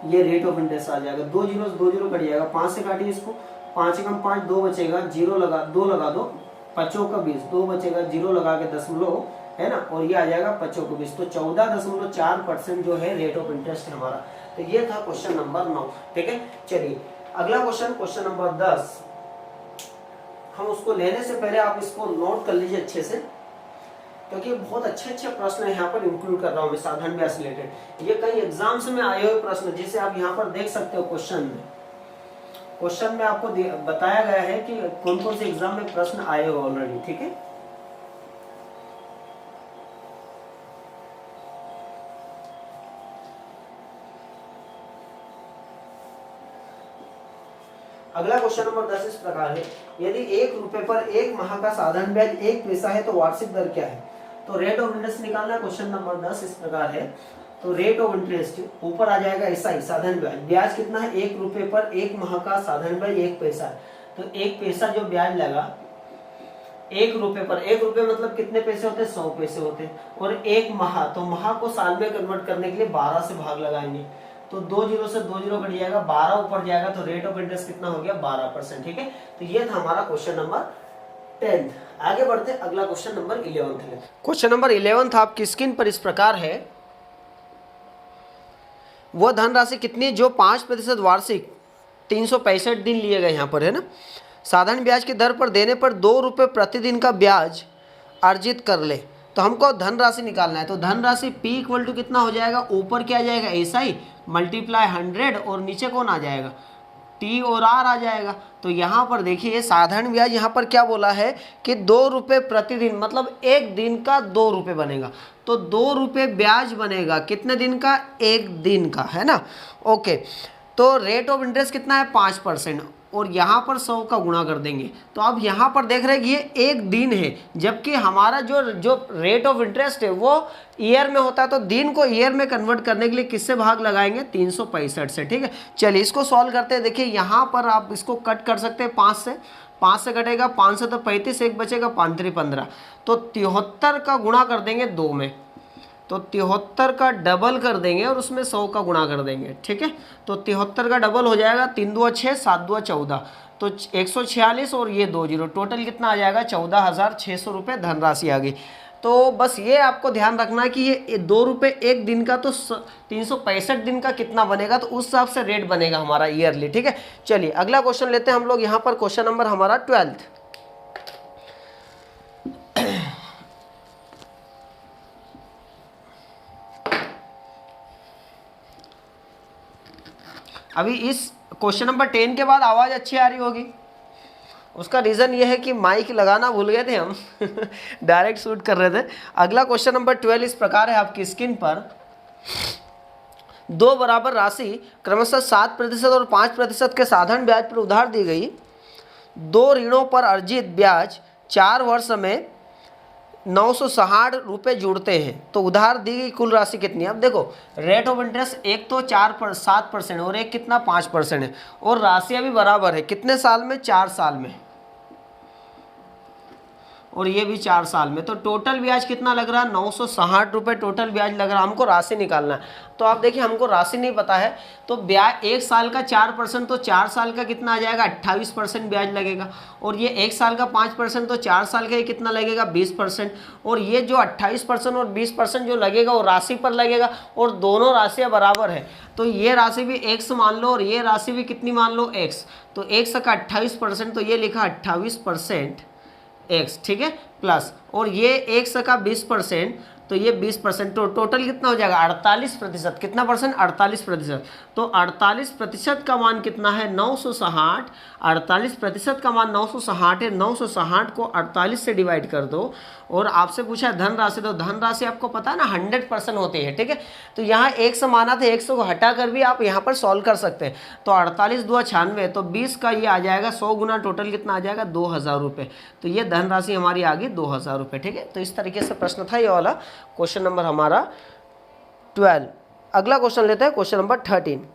ये रेट ऑफ इंटरेस्ट आ जाएगा। 2 जीरो कट जाएगा, 5 से काटिए इसको, 5 कम 5 2 बचेगा, 0 लगा 2 लगा दो, 5 का 20, 2 बचेगा, 0 लगा के दशमलव है ना, और ये आ जाएगा 5 को 20, तो 14.4% जो है रेट ऑफ इंटरेस्ट है हमारा। तो ये था क्वेश्चन नंबर 9, ठीक है। चलिए अगला क्वेश्चन नंबर 10, हम उसको लेने से पहले आप इसको नोट कर लीजिए अच्छे से, क्योंकि बहुत अच्छे प्रश्न है यहाँ पर इंक्लूड कर रहा हूँ मैं साधारण ब्याज से रिलेटेड। ये कई एग्जाम्स में आए हुए प्रश्न, जिसे आप यहाँ पर देख सकते हो क्वेश्चन में आपको बताया गया है कि कौन कौन से एग्जाम में प्रश्न आए हो ऑलरेडी, ठीक है। अगला क्वेश्चन नंबर 10 इस प्रकार है, यदि 1 रुपए पर 1 माह का साधारण ब्याज 1 पैसा है तो वार्षिक दर क्या है। तो रेट ऑफ इंटरेस्ट निकालना, क्वेश्चन नंबर 10 इस प्रकार है। तो रेट ऑफ इंटरेस्ट ऊपर आ जाएगा ऐसा ही, साधारण ब्याज, ब्याज कितना है 1 रुपए पर 1 माह का साधारण ब्याज 1 पैसा है, तो 1 पैसा जो ब्याज लगा 1 रुपए पर, 1 रुपए मतलब कितने पैसे होते हैं, 100 पैसे होते हैं, और 1 माह, तो माह को साल में कन्वर्ट करने के लिए 12 से भाग लगाएंगे, तो 2 जीरो से 2 जीरो कट जाएगा, 12 ऊपर जाएगा, तो रेट ऑफ इंटरेस्ट कितना हो गया 12%, ठीक है। तो ये था हमारा क्वेश्चन नंबर 10। आगे बढ़ते अगला क्वेश्चन नंबर 11। क्वेश्चन नंबर 11 आपकी स्क्रीन पर इस प्रकार है, वह धनराशि कितनी जो 5% वार्षिक 365 दिन लिए गए यहाँ पर है ना, साधारण ब्याज की दर पर देने पर 2 रुपये प्रतिदिन का ब्याज अर्जित कर ले। तो हमको धनराशि निकालना है, तो धनराशि P इक्वल टू कितना हो जाएगा, ऊपर क्या आ जाएगा ऐसा ही मल्टीप्लाई 100, और नीचे कौन आ जाएगा, T और R आ जाएगा। तो यहाँ पर देखिए साधारण ब्याज यहाँ पर क्या बोला है कि 2 रुपये प्रतिदिन, मतलब एक दिन का 2 रुपये बनेगा, तो 2 रुपये ब्याज बनेगा कितने दिन का, एक दिन का, है ना। ओके, तो रेट ऑफ इंटरेस्ट कितना है 5%, और यहाँ पर 100 का गुणा कर देंगे। तो अब यहाँ पर देख रहे हैं कि ये एक दिन है, जबकि हमारा जो रेट ऑफ इंटरेस्ट है वो ईयर में होता है, तो दिन को ईयर में कन्वर्ट करने के लिए किससे भाग लगाएंगे, 365 से, ठीक है। चलिए इसको सॉल्व करते हैं। देखिए यहाँ पर आप इसको कट कर सकते हैं 5 से कटेगा, 5 से तो 35, एक बचेगा 5 3 15, तो 73 का गुणा कर देंगे 2 में, तो 73 का डबल कर देंगे और उसमें 100 का गुणा कर देंगे, ठीक है। तो 73 का डबल हो जाएगा, 3 2 6 7 2 14, तो 146 और ये 2 जीरो, टोटल कितना आ जाएगा 14,600 रुपये धनराशि आ गई। तो बस ये आपको ध्यान रखना है कि ये 2 रुपये एक दिन का, तो 365 दिन का कितना बनेगा, तो उस हिसाब से रेट बनेगा हमारा ईयरली, ठीक है। चलिए अगला क्वेश्चन लेते हैं हम लोग, यहाँ पर क्वेश्चन नंबर हमारा 12। अभी इस क्वेश्चन नंबर 10 के बाद आवाज़ अच्छी आ रही होगी, उसका रीज़न ये है कि माइक लगाना भूल गए थे हम डायरेक्ट शूट कर रहे थे। अगला क्वेश्चन नंबर 12 इस प्रकार है आपकी स्क्रीन पर, 2 बराबर राशि क्रमशः 7% और 5% के साधारण ब्याज पर उधार दी गई, 2 ऋणों पर अर्जित ब्याज 4 वर्ष में 960 रुपये जुड़ते हैं, तो उधार दी गई कुल राशि कितनी है। अब देखो रेट ऑफ इंटरेस्ट एक तो 7% और एक कितना 5% है, और राशियाँ भी बराबर है, कितने साल में, 4 साल में, और ये भी 4 साल में। तो टोटल ब्याज कितना लग रहा है? 960 रुपये टोटल ब्याज लग रहा है। हमको राशि निकालना है। तो आप देखिए हमको राशि नहीं पता है, तो ब्याज 1 साल का 4%, तो 4 साल का कितना आ जाएगा? 28% ब्याज लगेगा। और ये 1 साल का 5%, तो 4 साल का ये कितना लगेगा? 20%। और ये जो 28% और 20% जो लगेगा वो राशि पर लगेगा, और दोनों राशियाँ बराबर है। तो ये राशि भी x मान लो और ये राशि भी कितनी मान लो? x। तो 1 का 28%, तो ये लिखा 28% x, ठीक है, प्लस, और ये 1 का 20%, तो ये 20%, तो टोटल कितना हो जाएगा? 48%। कितना परसेंट? 48%। तो 48% का मान कितना है? 960। 48% का मान 960 है। 960 को 48 से डिवाइड कर दो, और आपसे पूछा है धनराशि, तो धनराशि आपको पता है ना 100% होती है, ठीक है। तो यहाँ 100 माना था, 100 को हटा कर भी आप यहाँ पर सॉल्व कर सकते हैं। तो 48 2 96, तो 20 का ये आ जाएगा 100 गुना, टोटल कितना आ जाएगा? 2000 रुपये। तो ये धनराशि हमारी आ गई 2000 रुपये, ठीक है। तो इस तरीके से प्रश्न था ये वाला, क्वेश्चन नंबर हमारा 12। अगला क्वेश्चन लेते हैं, क्वेश्चन नंबर 13।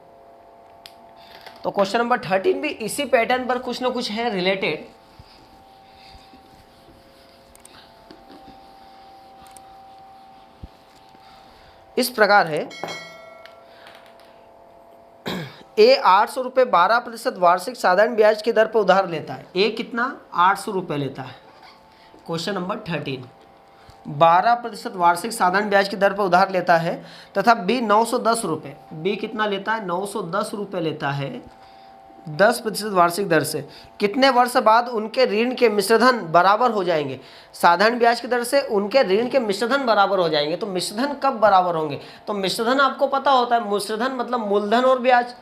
तो क्वेश्चन नंबर 13 भी इसी पैटर्न पर कुछ ना कुछ है रिलेटेड। इस प्रकार है, ए 800 रुपये 12% वार्षिक साधारण ब्याज की दर पर उधार लेता है। ए कितना? 800 रुपये लेता है। क्वेश्चन नंबर 13, 12% वार्षिक साधारण ब्याज की दर पर उधार लेता है, तथा बी 910 रुपये। बी कितना लेता है? 910 रुपये लेता है 10% वार्षिक दर से। कितने वर्ष बाद उनके ऋण के मिश्रधन बराबर हो जाएंगे? साधारण ब्याज की दर से उनके ऋण के मिश्रधन बराबर हो जाएंगे। तो मिश्रधन कब बराबर होंगे? तो मिश्रधन आपको पता होता है, मिश्रधन मतलब मूलधन और ब्याज।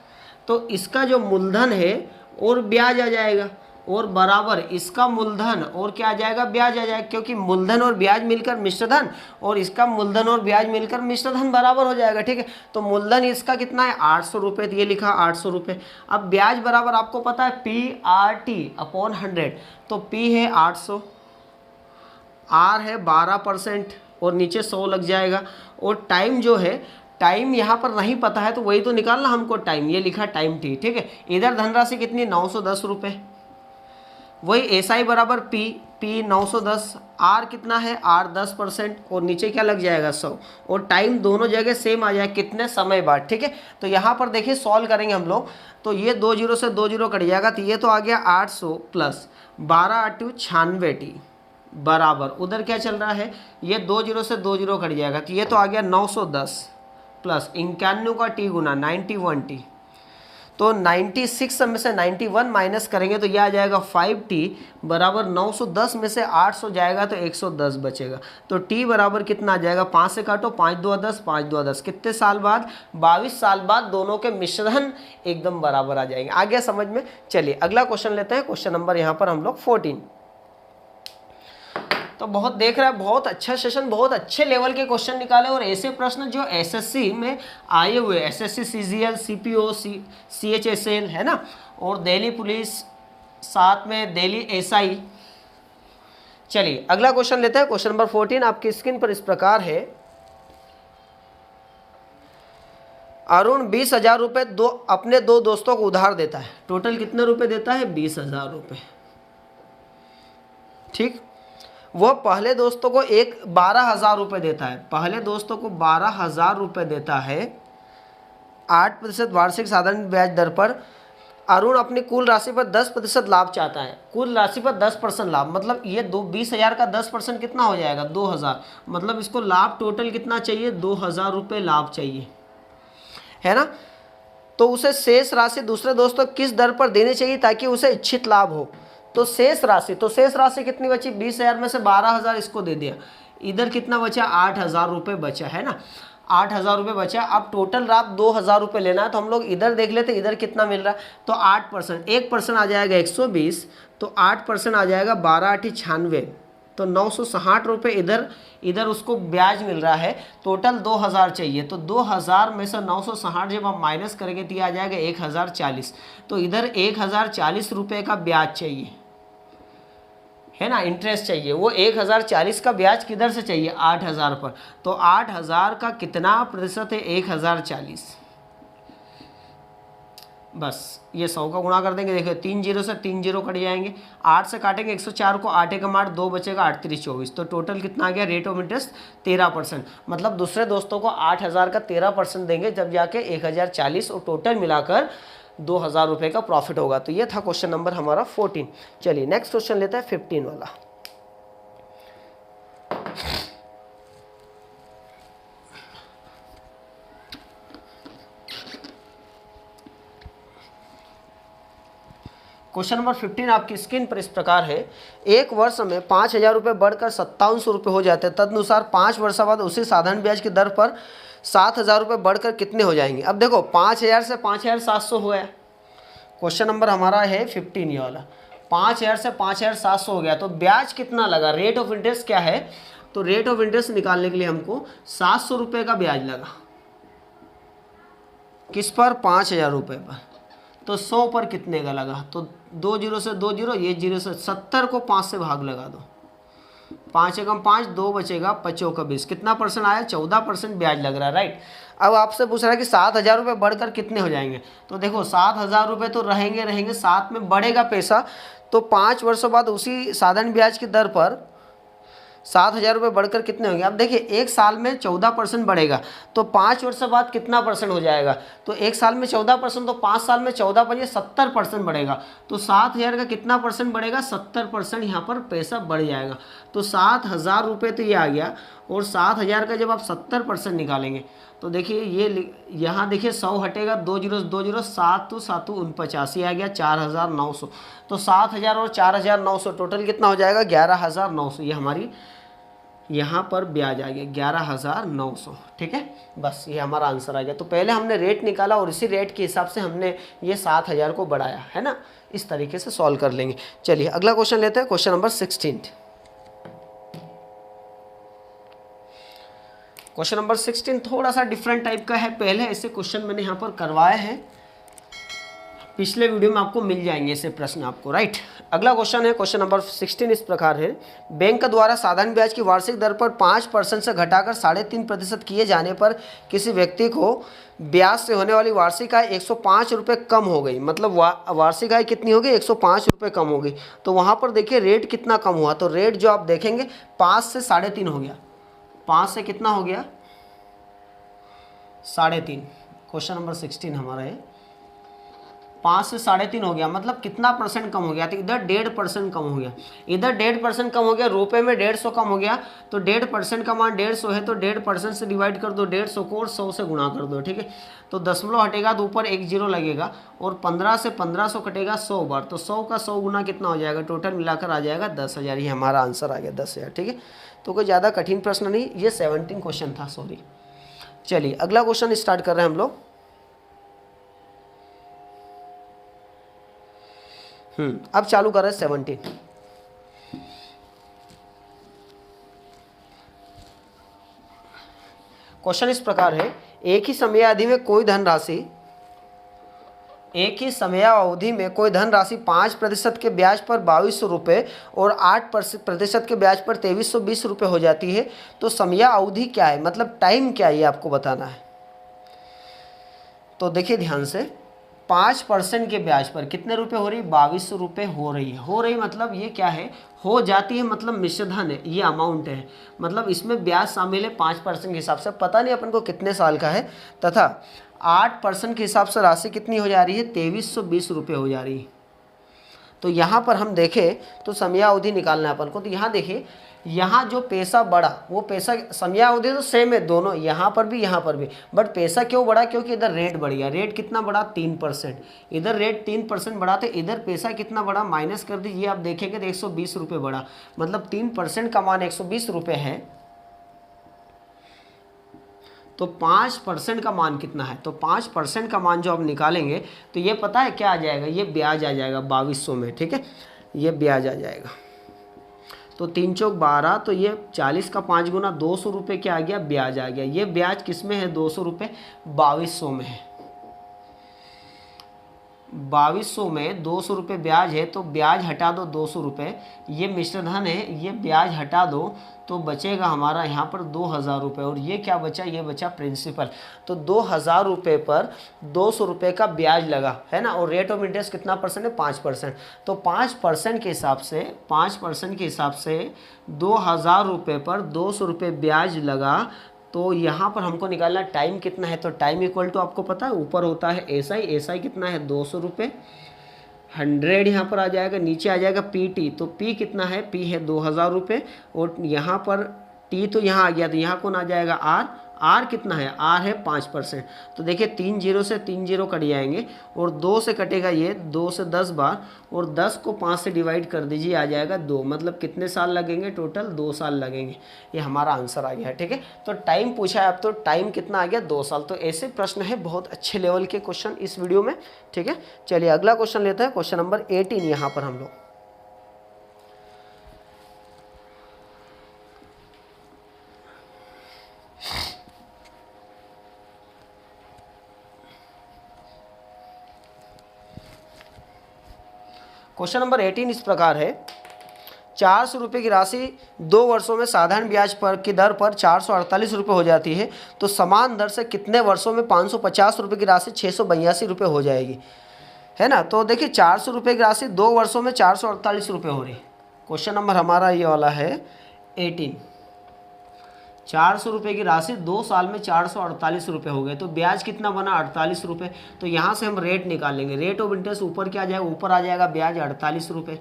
तो इसका जो मूलधन है और ब्याज आ जाएगा, और बराबर इसका मूलधन और क्या आ जाएगा? ब्याज आ जाएगा, क्योंकि मूलधन और ब्याज मिलकर मिश्रधन, और इसका मूलधन और ब्याज मिलकर मिश्रधन बराबर हो जाएगा, ठीक है। तो मूलधन इसका कितना है? 800 रुपये, तो ये लिखा 800 रुपये। अब ब्याज बराबर आपको पता है PRT/100, तो P है 800, R है 12%, और नीचे 100 लग जाएगा। और टाइम जो है, टाइम यहाँ पर नहीं पता है, तो वही तो निकालना हमको टाइम, ये लिखा टाइम T, ठीक है। इधर धनराशि कितनी? 910 रुपये। वही SI बराबर P 910, R कितना है? R 10%, और नीचे क्या लग जाएगा? 100, और टाइम दोनों जगह सेम आ जाएगा, कितने समय बाद, ठीक है। तो यहाँ पर देखिए सॉल्व करेंगे हम लोग, तो ये 2 0 से 2 0 कट जाएगा, तो ये तो आ गया 800 प्लस 12 8 96 T बराबर, उधर क्या चल रहा है? ये 2 0 से 2 0 कट जाएगा, तो ये तो आ गया 910 प्लस 91 का T गुना 91 T। तो 96 में से 91 माइनस करेंगे तो यह आ जाएगा 5T बराबर 910 में से 800 जाएगा तो 110 बचेगा। तो T बराबर कितना आ जाएगा? 5 से काटो, 5 2 10, 5 2 10, कितने साल बाद? 22 साल बाद दोनों के मिश्रण एकदम बराबर आ जाएंगे। आ गया समझ में? चलिए अगला क्वेश्चन लेते हैं, क्वेश्चन नंबर यहाँ पर हम लोग 14। तो बहुत देख रहा है, बहुत अच्छा सेशन, बहुत अच्छे लेवल के क्वेश्चन निकाले, और ऐसे प्रश्न जो एसएससी में आए हुए, एसएससी सीजीएल, सीपीओ, सीएचएसएल है ना, और दिल्ली पुलिस, साथ में दिल्ली एसआई। चलिए अगला क्वेश्चन लेते हैं, क्वेश्चन नंबर 14 आपकी स्क्रीन पर इस प्रकार है। अरुण 20,000 रुपये अपने 2 दोस्तों को उधार देता है। टोटल कितने रुपए देता है? 20,000 रुपये, ठीक। वह पहले दोस्तों को 12,000 रुपये देता है। पहले दोस्तों को 12,000 रुपये देता है 8% वार्षिक साधारण ब्याज दर पर। अरुण अपनी कुल राशि पर 10% लाभ चाहता है। कुल राशि पर 10% लाभ, मतलब ये 20,000 का 10% कितना हो जाएगा? 2,000। मतलब इसको लाभ टोटल कितना चाहिए? 2,000 रुपये लाभ चाहिए, है ना। तो उसे शेष राशि दूसरे दोस्तों किस दर पर देनी चाहिए ताकि उसे इच्छित लाभ हो? तो शेष राशि कितनी बची? 20,000 में से 12,000 इसको दे दिया। इधर कितना बचा? 8,000 रुपये बचा, है ना। 8,000 रुपये बचा। अब टोटल लाभ 2,000 रुपये लेना है, तो हम लोग इधर देख लेते, इधर कितना मिल रहा है। तो 8%, 1% आ जाएगा 120, तो 8% आ जाएगा 12 8 96, तो 960 रुपये इधर उसको ब्याज मिल रहा है। टोटल 2,000 चाहिए, तो 2,000 में से 960 जब हम माइनस करेंगे तो ये आ जाएगा 1,040। तो इधर 1,040 रुपये का ब्याज चाहिए, है ना, इंटरेस्ट चाहिए। वो 1,040 का ब्याज किधर से चाहिए? 8,000 पर। तो 8,000 का कितना प्रतिशत है? 1,040 बस ये 100 का गुणा कर देंगे, देखिए 3 जीरो से 3 जीरो कट जाएंगे, 8 से काटेंगे 104 को, 8 एकम 8, 2 बचेगा, 8 3 24, तो टोटल कितना आ गया रेट ऑफ इंटरेस्ट 13%। मतलब दूसरे दोस्तों को 8000 का 13% देंगे जब जाके 1040 और टोटल मिलाकर 2000 रुपये का प्रॉफिट होगा। तो ये था क्वेश्चन नंबर हमारा 14। चलिए नेक्स्ट क्वेश्चन लेते हैं 15 वाला। क्वेश्चन नंबर 15 आपकी स्क्रीन पर इस प्रकार है, एक वर्ष में 5000 रुपये बढ़कर 5700 रुपये हो जाते हैं, तदनुसार 5 वर्ष बाद उसी साधारण ब्याज की दर पर 7000 रुपये बढ़कर कितने हो जाएंगे। अब देखो 5000 से 5700 हो गया, क्वेश्चन नंबर हमारा है 15 ये वाला, 5000 से 5700 हो गया, तो ब्याज कितना लगा, रेट ऑफ इंटरेस्ट क्या है, तो रेट ऑफ इंटरेस्ट निकालने के लिए हमको 700 रुपये का ब्याज लगा, किस पर, 5000 रुपये पर, तो 100 पर कितने का लगा, तो 2 जीरो से 2 जीरो, ये जीरो से 70 को 5 से भाग लगा दो, 5 एकम 5, 2 बचेगा, 5 का 20, कितना परसेंट आया, 14% ब्याज लग रहा है, राइट। अब आपसे पूछ रहा है कि 7000 रुपये बढ़कर कितने हो जाएंगे, तो देखो 7000 रुपये तो रहेंगे, साथ में बढ़ेगा पैसा, तो 5 वर्षों बाद उसी साधारण ब्याज की दर पर 7000 रुपये बढ़कर कितने होंगे। अब देखिए एक साल में 14% बढ़ेगा, तो 5 वर्ष बाद कितना परसेंट हो जाएगा, तो एक साल में 14%, तो 5 साल में 14 पर 70% बढ़ेगा, तो 7000 का कितना परसेंट बढ़ेगा, 70% यहाँ पर पैसा बढ़ जाएगा, तो 7000 रुपये तो ये आ गया, और 7000 का जब आप 70% निकालेंगे तो देखिए ये यहाँ देखिए 100 हटेगा, 2 जीरो 2 जीरो, 7 7 49 आ गया, 4900, तो 7000 और 4900 टोटल कितना हो जाएगा, 11900, ये हमारी यहाँ पर ब्याज आ गया 11900, ठीक है, बस ये हमारा आंसर आ गया। तो पहले हमने रेट निकाला और इसी रेट के हिसाब से हमने ये 7000 को बढ़ाया है ना, इस तरीके से सॉल्व कर लेंगे। चलिए अगला क्वेश्चन लेते हैं, क्वेश्चन नंबर 16। क्वेश्चन नंबर 16 थोड़ा सा डिफरेंट टाइप का है, पहले ऐसे क्वेश्चन मैंने यहाँ पर करवाए हैं, पिछले वीडियो में आपको मिल जाएंगे ऐसे प्रश्न आपको, राइट। अगला क्वेश्चन है क्वेश्चन नंबर 16 इस प्रकार है, बैंक द्वारा साधारण ब्याज की वार्षिक दर पर 5% से घटाकर 3.5% किए जाने पर किसी व्यक्ति को ब्याज से होने वाली वार्षिक आय 105 रुपये कम हो गई, मतलब वार्षिक आय कितनी हो गई, 105 रुपये कम हो गई। तो वहाँ पर देखिए रेट कितना कम हुआ, तो रेट जो आप देखेंगे 5 से 3.5 हो गया, 5 से कितना हो गया 3.5, क्वेश्चन नंबर 16 हमारा है, 5 से 3.5 हो गया, मतलब कितना परसेंट कम हो गया, तो इधर 1.5% कम हो गया, इधर 1.5% कम हो गया, रुपए में 150 कम हो गया, तो 1.5% का मान 150 है, तो 1.5% से डिवाइड कर दो 150 को और 100 से गुणा कर दो, ठीक है, तो दशमलव हटेगा तो ऊपर 1 जीरो लगेगा, और 15 से 1500 कटेगा 100 बार, तो 100 का 100 गुना कितना हो जाएगा, टोटल मिलाकर आ जाएगा 10,000, ये हमारा आंसर आ गया 10,000, ठीक है। तो कोई ज़्यादा कठिन प्रश्न नहीं, ये 17 क्वेश्चन था, सॉरी। चलिए अगला क्वेश्चन स्टार्ट कर रहे हैं हम लोग। अब चालू कर रहे हैं 17। क्वेश्चन इस प्रकार है, एक ही समयावधि में कोई धनराशि 5% के ब्याज पर 2200 रुपये और 8% के ब्याज पर 2320 रुपये हो जाती है, तो समयावधि क्या है, मतलब टाइम क्या है, ये आपको बताना है। तो देखिए ध्यान से, 5% के ब्याज पर कितने रुपए हो रही, 2200 रुपये हो रही मतलब ये क्या है, हो जाती है, मतलब मिश्रधन है, ये अमाउंट है, मतलब इसमें ब्याज शामिल है 5% के हिसाब से, पता नहीं अपन को कितने साल का है, तथा 8% के हिसाब से राशि कितनी हो जा रही है, 2320 रुपये हो जा रही है। तो यहाँ पर हम देखें तो समयावधि निकालना है अपन को, तो यहाँ देखिए, यहाँ जो पैसा बढ़ा वो पैसा, समयावधि तो सेम है दोनों, यहाँ पर भी, बट पैसा क्यों बढ़ा, क्योंकि इधर रेट बढ़ गया, रेट कितना बढ़ा 3%, इधर रेट 3% बढ़ा, तो इधर पैसा कितना बढ़ा, माइनस कर दीजिए, आप देखेंगे तो 120 रुपये बढ़ा, मतलब 3% का मान 120 रुपये है, तो 5% का मान कितना है, तो 5% का मान जो आप निकालेंगे तो ये पता है क्या आ जाएगा, ये ब्याज आ जाएगा 2200 में, ठीक है, ये ब्याज आ जाएगा, तो 3 चौक 12, तो ये 40 का 5 गुना 200 रुपये क्या आ गया, ब्याज आ गया, ये ब्याज किस में है, 200 रुपये 2200 में है। 2200 में 200 रुपये ब्याज है, तो ब्याज हटा दो 200 रुपये, ये मिश्र धन है, ये ब्याज हटा दो तो बचेगा हमारा यहाँ पर 2000 रुपये। और ये क्या बचा, ये बचा प्रिंसिपल। तो 2000 रुपये पर 200 रुपये का ब्याज लगा है ना, और रेट ऑफ इंटरेस्ट कितना परसेंट है, 5%। तो 5% के हिसाब से 2000 रुपये पर 200 रुपये ब्याज लगा। तो यहाँ पर हमको निकालना टाइम कितना है, तो टाइम इक्वल टू आपको पता है ऊपर होता है एसआई कितना है 200 रुपये, 100 यहाँ पर आ जाएगा, नीचे आ जाएगा पीटी, तो पी कितना है, पी है 2000 रुपये, और यहाँ पर टी तो यहाँ आ गया, तो यहाँ कौन आ जाएगा आर कितना है, आर है 5%। तो देखिए 3 0 से 3 0 कट जाएंगे, और 2 से कटेगा ये 2 से 10 बार, और 10 को 5 से डिवाइड कर दीजिए, आ जाएगा 2। मतलब कितने साल लगेंगे, टोटल 2 साल लगेंगे। ये हमारा आंसर आ गया है। ठीक है, तो टाइम पूछा है अब, तो टाइम कितना आ गया, 2 साल। तो ऐसे प्रश्न है, बहुत अच्छे लेवल के क्वेश्चन इस वीडियो में। ठीक है, चलिए अगला क्वेश्चन लेते हैं, क्वेश्चन नंबर 18 यहाँ पर हम लोग। क्वेश्चन नंबर 18 इस प्रकार है, 400 रुपये की राशि 2 वर्षों में साधारण ब्याज पर की दर पर 448 रुपये हो जाती है, तो समान दर से कितने वर्षों में 550 रुपये की राशि 682 रुपये हो जाएगी, है ना। तो देखिए 400 रुपये की राशि 2 वर्षों में 448 रुपये हो रही है। क्वेश्चन नंबर हमारा ये वाला है 18। 400 रुपये की राशि 2 साल में 448 रुपये हो गए, तो ब्याज कितना बना 48 रुपये। तो यहाँ से हम रेट निकालेंगे, रेट ऑफ इंटरेस्ट ऊपर क्या आ जाएगा, ऊपर आ जाएगा ब्याज 48 रुपये,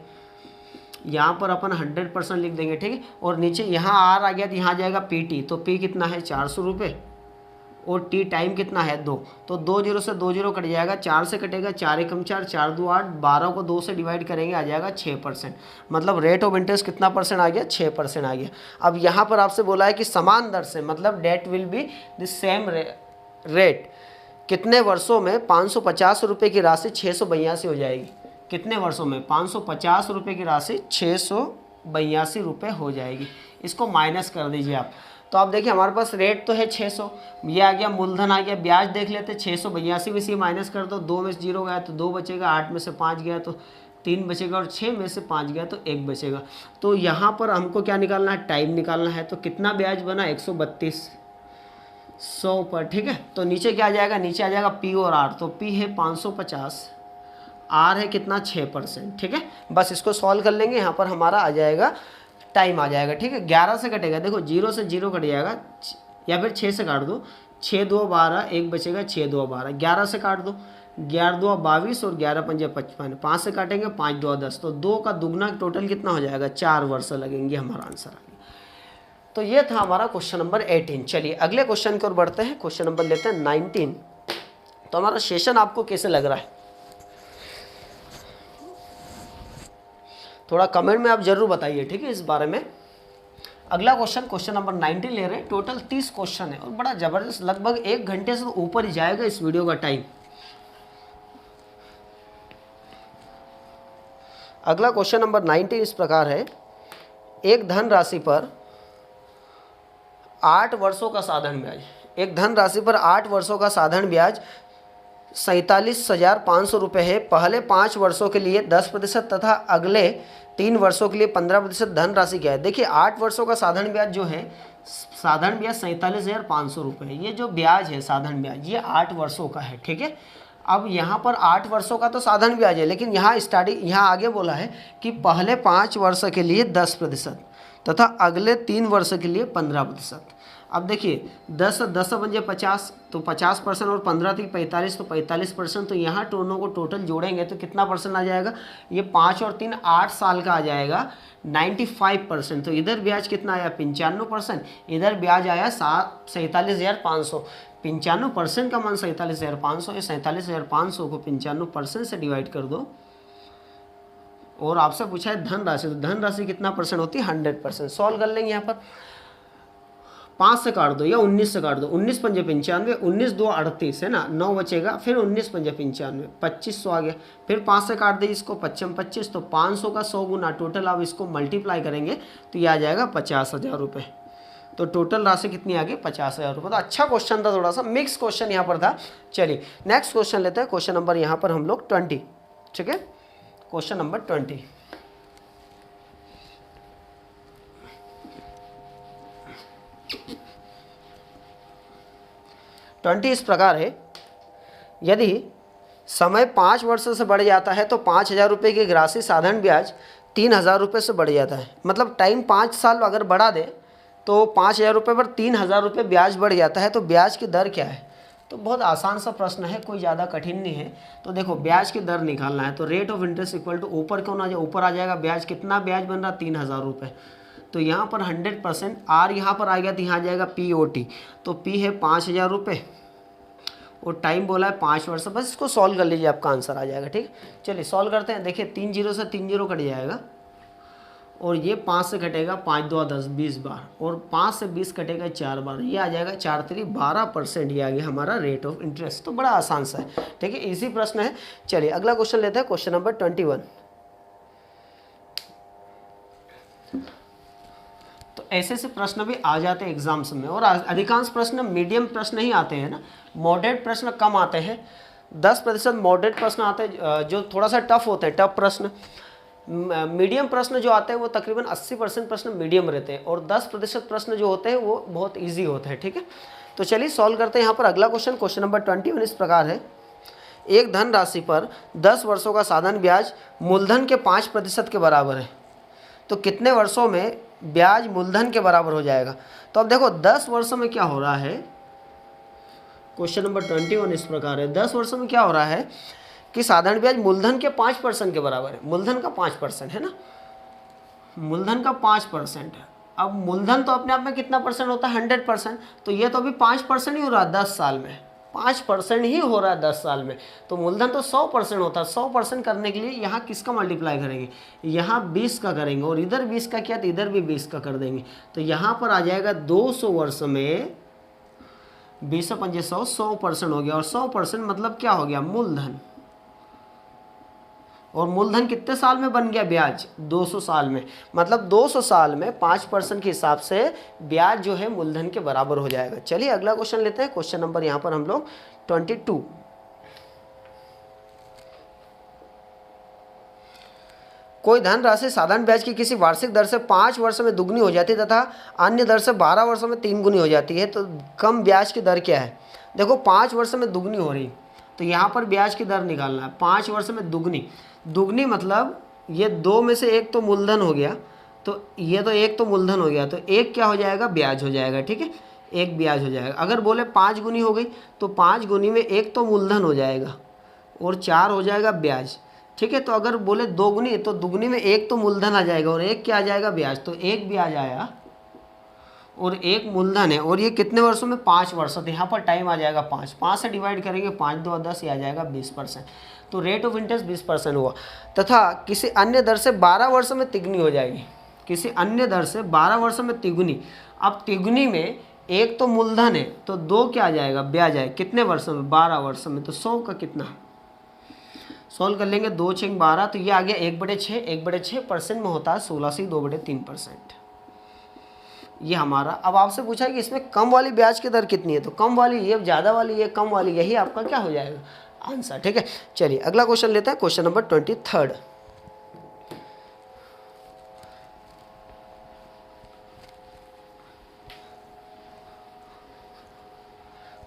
यहाँ पर अपन 100% लिख देंगे। ठीक है, और नीचे यहाँ आर आ गया, तो यहाँ आ जाएगा पीटी, तो पी कितना है 400 रुपये, और टी टाइम कितना है 2, तो 2 0 से 2 0 कट जाएगा, 4 से कटेगा, 4 एकम 4, 4 2 8, 12 को 2 से डिवाइड करेंगे, आ जाएगा 6%। मतलब रेट ऑफ इंटरेस्ट कितना परसेंट आ गया, 6% आ गया। अब यहाँ पर आपसे बोला है कि समान दर से, मतलब that will be the same rate, कितने वर्षों में 550 रुपये की राशि 682 हो जाएगी। कितने वर्षों में 550 रुपये की राशि 682 रुपये हो जाएगी। इसको माइनस कर दीजिए आप, तो आप देखिए हमारे पास रेट तो है 600, ये आ गया मूलधन आ गया, ब्याज देख लेते 682 में से माइनस कर दो, 2 में से 0 गया तो 2 बचेगा, 8 में से 5 गया तो 3 बचेगा, और 6 में से 5 गया तो 1 बचेगा। तो यहाँ पर हमको क्या निकालना है, टाइम निकालना है। तो कितना ब्याज बना 132 पर। ठीक है, तो नीचे क्या आ जाएगा, नीचे आ जाएगा पी और आर, तो पी है 550, आर है कितना 6%। ठीक है, बस इसको सॉल्व कर लेंगे, यहाँ पर हमारा आ जाएगा टाइम आ जाएगा। ठीक है, 11 से कटेगा, देखो 0 से 0 कट जाएगा, या फिर 6 से काट दो, 6 2 12, 1 बचेगा, 6 2 12, 11 से काट दो, 11 2 22, और 11 5 55, 5 से काटेंगे 5 2 10, तो 2 का दुगना टोटल कितना हो जाएगा, 4 वर्ष लगेंगे, हमारा आंसर आ गया। तो ये था हमारा क्वेश्चन नंबर 18। चलिए अगले क्वेश्चन की ओर बढ़ते हैं, क्वेश्चन नंबर लेते हैं 19। तो हमारा सेशन आपको कैसे लग रहा है, थोड़ा कमेंट में आप जरूर बताइए। ठीक है, इस बारे में। अगला क्वेश्चन, क्वेश्चन नंबर 19 ले रहे हैं। टोटल 30 क्वेश्चन है, और बड़ा जबरदस्त, लगभग 1 घंटे से ऊपर ही जाएगा इस वीडियो का टाइम। अगला क्वेश्चन नंबर 19 इस प्रकार है, एक धन राशि पर 8 वर्षों का साधारण ब्याज, एक धन राशि पर 8 वर्षों का साधारण ब्याज 47,500 रुपये है। पहले 5 वर्षों के लिए 10% तथा अगले 3 वर्षों के लिए 15% धन राशि क्या है। देखिए 8 वर्षों का साधारण ब्याज जो है, साधारण ब्याज 47,500 रुपये है। ये जो ब्याज है साधारण ब्याज, ये 8 वर्षों का है। ठीक है, अब यहाँ पर 8 वर्षों का तो साधारण ब्याज है, लेकिन यहाँ यहाँ आगे बोला है कि पहले 5 वर्ष के लिए 10% तथा अगले 3 वर्ष के लिए 15%। अब देखिए 10 बन जाए 50, तो 50%, और 15 थी 45, तो 45%। तो यहाँ दोनों को टोटल जोड़ेंगे तो कितना परसेंट आ जाएगा, ये 5 और 3 8 साल का आ जाएगा 95%। तो इधर ब्याज कितना आया 95%, इधर ब्याज आया 47,500। 95% का मान 47,500 है, 47,500 को 95% से डिवाइड कर दो। और आपसे पूछा है धन राशि, तो धन राशि कितना परसेंट होती है 100%। सॉल्व कर लेंगे यहाँ पर, 5 से काट दो या 19 से काट दो, 19 पंजे 95, 19 2 38 है ना, 9 बचेगा, फिर 19 पंजे 95, 2500 आ गया। फिर 5 से काट दे इसको, 55 25, तो 500 का 100 गुना, टोटल आप इसको मल्टीप्लाई करेंगे तो ये आ जाएगा 50,000 रुपये। तो टोटल राशि कितनी आ गई 50,000 रुपये। तो अच्छा क्वेश्चन था, थोड़ा सा मिक्स क्वेश्चन यहाँ पर था। चलिए नेक्स्ट क्वेश्चन लेते हैं, क्वेश्चन नंबर यहाँ पर हम लोग 20, ठीक है, क्वेश्चन नंबर 20। इस प्रकार है, यदि समय 5 वर्षों से बढ़ जाता है तो 5,000 रुपये की राशि साधारण ब्याज 3,000 रुपये से बढ़ जाता है। मतलब टाइम 5 साल अगर बढ़ा दे तो 5,000 रुपये पर 3,000 रुपये ब्याज बढ़ जाता है, तो ब्याज की दर क्या है? तो बहुत आसान सा प्रश्न है, कोई ज़्यादा कठिन नहीं है। तो देखो ब्याज की दर निकालना है, तो rate of interest equal to ऊपर क्यों ना जाए, ऊपर आ जाएगा ब्याज, कितना ब्याज बन रहा 3,000 रुपये, तो यहाँ पर 100% आर यहाँ पर आ गया, तो यहाँ जाएगा POT, तो P है 5,000 रुपये और टाइम बोला है 5 वर्ष। बस इसको सॉल्व कर लीजिए, आपका आंसर आ जाएगा। ठीक, चलिए सॉल्व करते हैं। देखिए 3 0 से 3 0 कट जाएगा और ये 5 से कटेगा, 5 2 10 20 बार, और 5 से 20 कटेगा 4 बार, ये आ जाएगा 4 3 12%। ये आ गया हमारा रेट ऑफ इंटरेस्ट। तो बड़ा आसान सा है, ठीक है, इजी प्रश्न है। चलिए अगला क्वेश्चन लेते हैं, क्वेश्चन नंबर 21। तो ऐसे से प्रश्न भी आ जाते हैं एग्जाम्स में, और अधिकांश प्रश्न मीडियम प्रश्न ही आते हैं ना, मॉडरेट प्रश्न कम आते हैं। 10% मॉडरेट प्रश्न आते हैं जो थोड़ा सा टफ होते हैं, टफ प्रश्न। मीडियम प्रश्न जो आते हैं वो तकरीबन 80% प्रश्न मीडियम रहते हैं, और 10% प्रश्न जो होते हैं वो बहुत ईजी होते हैं। ठीक है, तो चलिए सॉल्व करते हैं। यहाँ पर अगला क्वेश्चन, क्वेश्चन नंबर 21 इस प्रकार है, एक धन राशि पर 10 वर्षों का साधारण ब्याज मूलधन के 5% के बराबर है, तो कितने वर्षों में ब्याज मूलधन के बराबर हो जाएगा? तो अब देखो 10 वर्षों में क्या हो रहा है, क्वेश्चन नंबर 21 इस प्रकार है, 10 वर्षों में क्या हो रहा है कि साधारण ब्याज मूलधन के 5% के बराबर है। मूलधन का 5% है ना, मूलधन का 5% है। अब मूलधन तो अपने आप में कितना परसेंट होता है? 100%। तो ये तो अभी 5% ही हो रहा है 10 साल में, 5% ही हो रहा है 10 साल में। तो मूलधन तो 100% होता है। 100% करने के लिए यहाँ किसका मल्टीप्लाई करेंगे? यहाँ 20 का करेंगे, और इधर 20 का किया तो इधर भी 20 का कर देंगे। तो यहाँ पर आ जाएगा 200 वर्ष में 20 पंजे 100, 100% हो गया। और 100% मतलब क्या हो गया? मूलधन। और मूलधन कितने साल में बन गया ब्याज? 200 साल में। मतलब 200 साल में 5% के हिसाब से ब्याज जो है मूलधन के बराबर हो जाएगा। चलिए अगला क्वेश्चन लेते हैं, क्वेश्चन नंबर यहाँ पर हम लोग 22। कोई धन राशि साधारण ब्याज की किसी वार्षिक दर से 5 वर्ष में दुगनी हो जाती है तथा अन्य दर से 12 वर्षों में 3 गुनी हो जाती है, तो कम ब्याज की दर क्या है? देखो 5 वर्ष में दुगनी हो रही, तो यहाँ पर ब्याज की दर निकालना है। 5 वर्ष में दुगनी, दुगनी मतलब ये 2 में से 1 तो मूलधन हो गया, तो ये तो 1 तो मूलधन हो गया, तो 1 क्या हो जाएगा? ब्याज हो जाएगा। ठीक है, 1 ब्याज हो जाएगा। अगर बोले 5 गुनी हो गई, तो 5 गुनी में 1 तो मूलधन हो जाएगा और 4 हो जाएगा ब्याज। ठीक है, तो अगर बोले 2 गुनी, तो दुगनी में 1 तो मूलधन आ जाएगा और 1 क्या आ जाएगा? ब्याज। तो 1 ब्याज आया और 1 मूलधन है, और ये कितने वर्षों में? 5 वर्षों। तो यहाँ पर टाइम आ जाएगा 5, 5 से डिवाइड करेंगे, 5 2 10, ये आ जाएगा 20%। तो रेट ऑफ इंटरेस्ट 20% हुआ। तथा किसी अन्य दर से 12 वर्षों में तिगुनी हो जाएगी, किसी अन्य दर से 12 वर्षों में तिगुनी। अब तिगुनी में 1 तो मूलधन है, तो 2 क्या आ जाएगा? ब्याज आए। कितने वर्षों में? 12 वर्षों में। तो 100 का कितना? सॉल्व कर लेंगे, 2 6 12, तो ये आ गया 1/6। 1/6% में होता है 16 से 2/3%। ये हमारा। अब आपसे पूछा है कि इसमें कम वाली ब्याज की दर कितनी है, तो कम वाली ये, ज़्यादा वाली ये, कम वाली, यही आपका क्या हो जाएगा? आंसर। ठीक है, चलिए अगला क्वेश्चन लेते हैं, क्वेश्चन नंबर 23।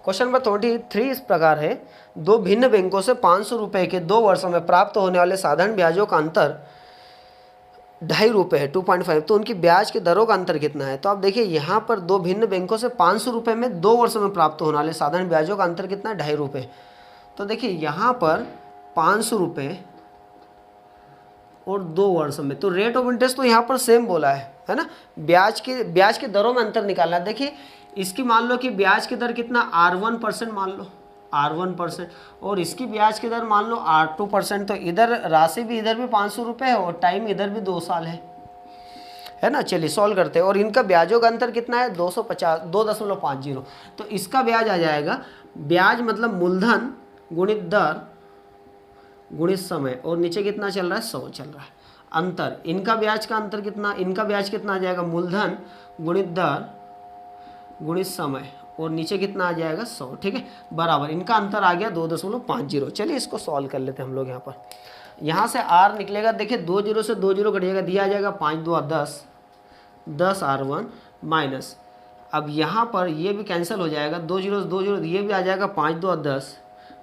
क्वेश्चन नंबर 23 इस प्रकार है, दो भिन्न बैंकों से 500 रुपये के 2 वर्षों में प्राप्त होने वाले साधारण ब्याजों का अंतर 2.5 रुपये है, 2.5, तो उनकी ब्याज की दरों का अंतर कितना है? तो आप देखिए यहाँ पर 2 भिन्न बैंकों से 500 रुपये में 2 वर्षों में प्राप्त होने वाले साधारण ब्याजों का अंतर कितना है? 2.5 रुपये। तो देखिए यहाँ पर 500 रुपये और 2 वर्षों में, तो रेट ऑफ इंटरेस्ट तो यहाँ पर सेम बोला है ना। ब्याज की दरों में अंतर निकालना है। देखिए इसकी मान लो कि ब्याज की दर कितना? R1% मान लो, R1%, और इसकी ब्याज की दर मान लो R2%। तो इधर राशि भी, इधर भी 500 रुपये है और टाइम इधर भी 2 साल है ना। चलिए सॉल्व करते हैं। और इनका ब्याजों का अंतर कितना है? 2.50। तो इसका ब्याज आ जाएगा, ब्याज मतलब मूलधन गुणित दर गुणित समय, और नीचे कितना चल रहा है? 100 चल रहा है। अंतर, इनका ब्याज का अंतर कितना? इनका ब्याज कितना आ जाएगा? मूलधन गुणित दर गुणित समय और नीचे कितना आ जाएगा 100, ठीक है, बराबर इनका अंतर आ गया 2.50। चलिए इसको सॉल्व कर लेते हैं हम लोग। यहाँ पर यहाँ से r निकलेगा, देखिए 2 जीरो से 2 जीरो कटिएगा, दिया आ जाएगा 5 2 10, 10 R1 माइनस, अब यहाँ पर ये भी कैंसिल हो जाएगा, 2 जीरो से 2 जीरो, ये भी आ जाएगा 5 2 10,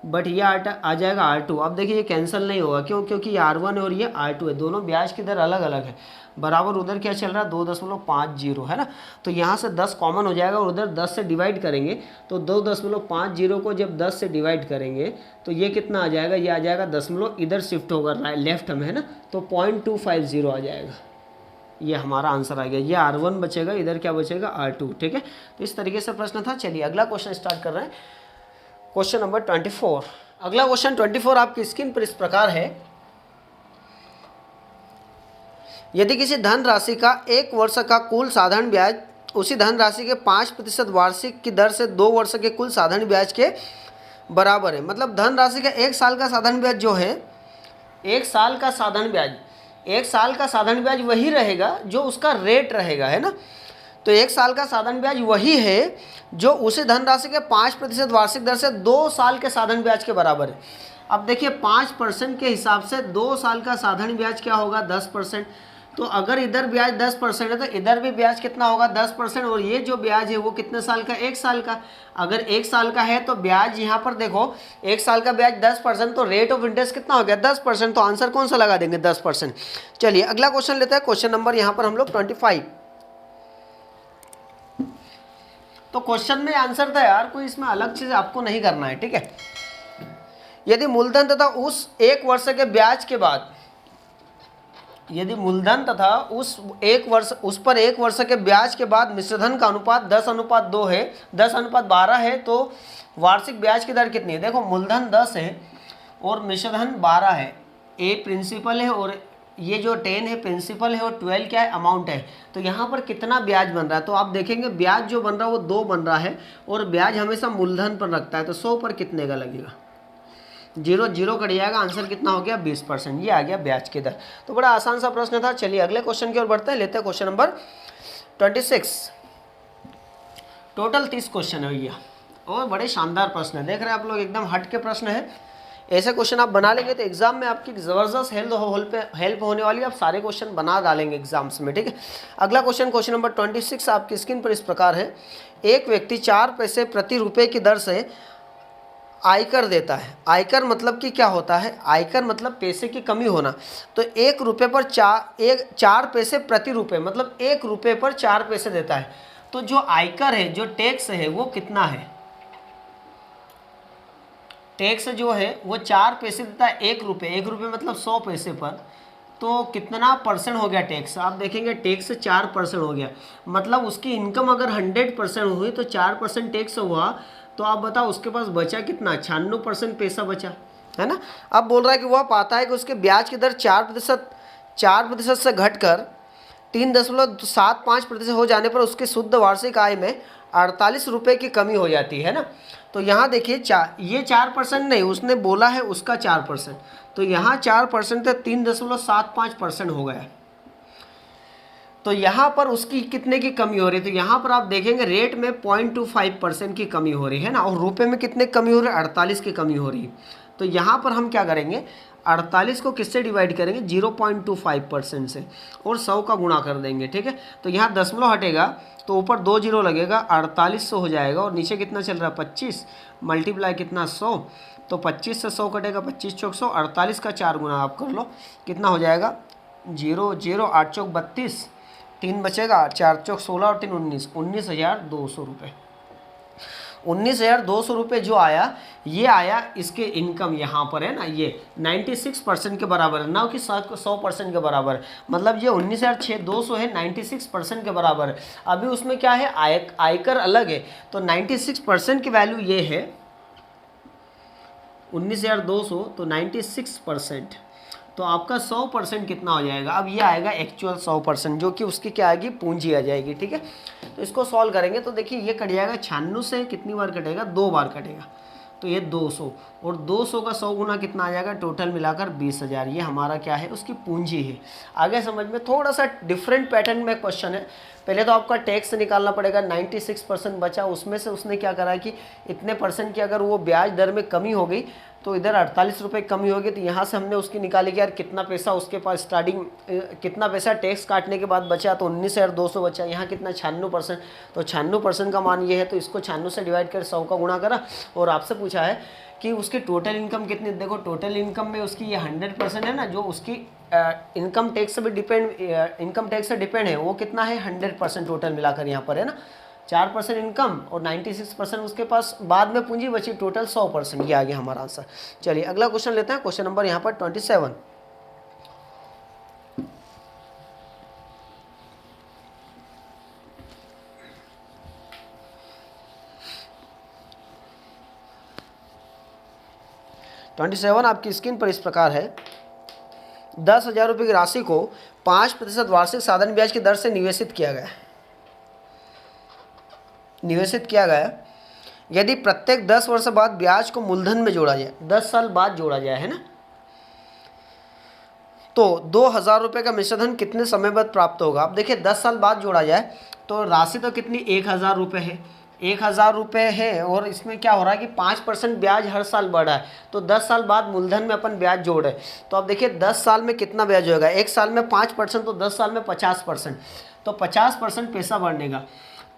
बट ये आ जाएगा R2। अब देखिए ये कैंसिल नहीं होगा, क्यों? क्योंकि ये R1 है और ये R2 है, दोनों ब्याज की दर अलग अलग है, बराबर उधर क्या चल रहा है 2.50 है ना, तो यहाँ से 10 कॉमन हो जाएगा और उधर 10 से डिवाइड करेंगे, तो 2.50 को जब 10 से डिवाइड करेंगे तो ये कितना आ जाएगा, ये आ जाएगा दशमलव इधर शिफ्ट होगा लेफ्ट में, है ना, तो 0.250 आ जाएगा, ये हमारा आंसर आ गया। ये R1 बचेगा, इधर क्या बचेगा R2, ठीक है। तो इस तरीके से प्रश्न था। चलिए अगला क्वेश्चन स्टार्ट कर रहे हैं, क्वेश्चन नंबर 24। अगला क्वेश्चन 24 आपकी स्क्रीन पर इस प्रकार है, यदि किसी धन राशि का 1 वर्ष का कुल साधारण ब्याज उसी धन राशि के 5% वार्षिक की दर से 2 वर्ष के कुल साधारण ब्याज के बराबर है। मतलब धन राशि का 1 साल का साधारण ब्याज जो है, 1 साल का साधारण ब्याज, 1 साल का साधारण ब्याज वही रहेगा जो उसका रेट रहेगा, है ना, तो 1 साल का साधारण ब्याज वही है जो उसी धनराशि के 5% वार्षिक दर से 2 साल के साधारण ब्याज के बराबर है। अब देखिए 5% के हिसाब से 2 साल का साधारण ब्याज क्या होगा 10%, तो अगर इधर ब्याज 10% है तो इधर भी ब्याज कितना होगा 10%, और ये जो ब्याज है वो कितने साल का 1 साल का। अगर 1 साल का है तो ब्याज यहाँ पर देखो 1 साल का ब्याज 10%, तो रेट ऑफ इंटरेस्ट कितना हो गया 10%, तो आंसर कौन सा लगा देंगे 10%। चलिए अगला क्वेश्चन लेते हैं, क्वेश्चन नंबर यहाँ पर हम लोग 25। तो क्वेश्चन में आंसर था यार, कोई इसमें अलग चीज आपको नहीं करना है, ठीक है। यदि मूलधन तथा उस 1 वर्ष के ब्याज के बाद, यदि मूलधन तथा उस पर 1 वर्ष के ब्याज के बाद मिश्रधन का अनुपात 10:2 है, 10:12 है, तो वार्षिक ब्याज की दर कितनी है। देखो मूलधन 10 है और मिश्रधन 12 है, ए प्रिंसिपल है और ये जो 10 है प्रिंसिपल है और 12 क्या है अमाउंट है, तो यहाँ पर कितना ब्याज बन रहा है, तो आप देखेंगे ब्याज जो बन रहा है वो 2 बन रहा है और ब्याज हमेशा मूलधन पर रखता है, तो 100 पर कितने का लगेगा, 0 0 कट जाएगा, आंसर कितना हो गया 20%, ये आ गया ब्याज की दर। तो बड़ा आसान सा प्रश्न था। चलिए अगले क्वेश्चन की ओर बढ़ते हैं, लेते हैं क्वेश्चन नंबर 26। टोटल 30 क्वेश्चन है भैया और बड़े शानदार प्रश्न है, देख रहे हैं आप लोग, एकदम हट के प्रश्न है। ऐसे क्वेश्चन आप बना लेंगे तो एग्जाम में आपकी ज़बरदस्त हेल्प होने वाली है, आप सारे क्वेश्चन बना डालेंगे एग्जाम्स में, ठीक है। अगला क्वेश्चन, क्वेश्चन नंबर 26 आपकी स्क्रीन पर इस प्रकार है, एक व्यक्ति 4 पैसे प्रति रुपये की दर से आयकर देता है। आयकर मतलब कि क्या होता है, आयकर मतलब पैसे की कमी होना, तो 1 रुपये पर 4 पैसे प्रति रुपये, मतलब 1 रुपये पर 4 पैसे देता है। तो जो आयकर है, जो टैक्स है वो कितना है, टैक्स जो है वो 4 पैसे देता है 1 रुपये, 1 रुपये मतलब 100 पैसे पर, तो कितना परसेंट हो गया टैक्स, आप देखेंगे टैक्स 4% हो गया, मतलब उसकी इनकम अगर 100% हुई तो 4% टैक्स हुआ, तो आप बताओ उसके पास बचा कितना, 96% पैसा बचा, है ना। अब बोल रहा है कि वह पाता है कि उसके ब्याज की दर 4% से घटकर 3.75% हो जाने पर उसके शुद्ध वार्षिक आय में 48 रुपये की कमी हो जाती है ना। तो यहाँ देखिए ये 4% नहीं, उसने बोला है उसका 4%, तो यहाँ 4% से 3.75% हो गया, तो यहाँ पर उसकी कितने की कमी हो रही है, तो यहाँ पर आप देखेंगे रेट में 0.25% की कमी हो रही है ना, और रुपए में कितने कमी हो रही है 48 की कमी हो रही है। तो यहाँ पर हम क्या करेंगे, 48 को किससे डिवाइड करेंगे 0.25% से और 100 का गुणा कर देंगे, ठीक है। तो यहाँ दशमलव हटेगा तो ऊपर 2 जीरो लगेगा, 4800 हो जाएगा, और नीचे कितना चल रहा है 25 मल्टीप्लाई कितना 100, तो 25 से 100 कटेगा, 25 चौक 100, 48 का 4 गुना आप कर लो, कितना हो जाएगा 0 0 8 चौक 32, 3 बचेगा, 4 चौक 16 और 3 19, 19,200 रुपये। 19,200 रुपये जो आया, ये आया इसके इनकम यहाँ पर है ना, ये 96% के बराबर है, ना कि 100% के बराबर है, मतलब ये 19,200 है 96% के बराबर है। अभी उसमें क्या है आयकर अलग है, तो 96% की वैल्यू ये है 19,200, तो 96%, तो आपका 100% कितना हो जाएगा, अब ये आएगा एक्चुअल 100%, जो कि उसकी क्या आएगी पूंजी आ जाएगी, ठीक है। तो इसको सॉल्व करेंगे तो देखिए ये कट जाएगा 96 से कितनी बार कटेगा 2 बार कटेगा, तो ये 200, और 200 का 100 गुना कितना आ जाएगा, टोटल मिलाकर 20,000। ये हमारा क्या है, उसकी पूंजी है। आगे समझ में थोड़ा सा डिफरेंट पैटर्न में क्वेश्चन है। पहले तो आपका टैक्स निकालना पड़ेगा। 96% बचा, उसमें से उसने क्या करा कि इतने परसेंट की अगर वो ब्याज दर में कमी हो गई तो इधर 48 रुपये कमी होगी, तो यहाँ से हमने उसकी निकाली कि यार कितना पैसा उसके पास स्टार्टिंग, कितना पैसा टैक्स काटने के बाद बचा, तो 19,200 बचा। यहाँ कितना, 96%, तो 96% का मान ये है, तो इसको 96 से डिवाइड कर 100 का गुणा करा। और आपसे पूछा है कि उसकी टोटल इनकम कितनी, देखो टोटल इनकम में उसकी ये 100% है ना, जो उसकी इनकम टैक्स से भी डिपेंड, इनकम टैक्स से डिपेंड है, वो कितना है 100% टोटल मिलाकर यहाँ पर है ना। 4% इनकम और 96% उसके पास बाद में पूंजी बची, टोटल 100%। ये आ गया हमारा आंसर। चलिए अगला क्वेश्चन लेते हैं, क्वेश्चन नंबर यहाँ पर 27। आपकी स्क्रीन पर इस प्रकार है। 10,000 रुपये की राशि को 5% वार्षिक साधन ब्याज की दर से निवेशित किया गया। यदि प्रत्येक 10 वर्ष बाद ब्याज को मूलधन में जोड़ा जाए, 10 साल बाद जोड़ा जाए है ना, तो 2,000 रुपये का मिश्रधन कितने समय बाद प्राप्त होगा। अब देखिए 10 साल बाद जोड़ा जाए तो राशि तो कितनी, 1,000 रुपये है, 1,000 रुपये है, और इसमें क्या हो रहा है कि 5% ब्याज हर साल बढ़ा है, तो 10 साल बाद मूलधन में अपन ब्याज जोड़ रहे। तो अब देखिए 10 साल में कितना ब्याज होगा, एक साल में 5%, तो 10 साल में 50%, तो 50% पैसा बढ़ने का।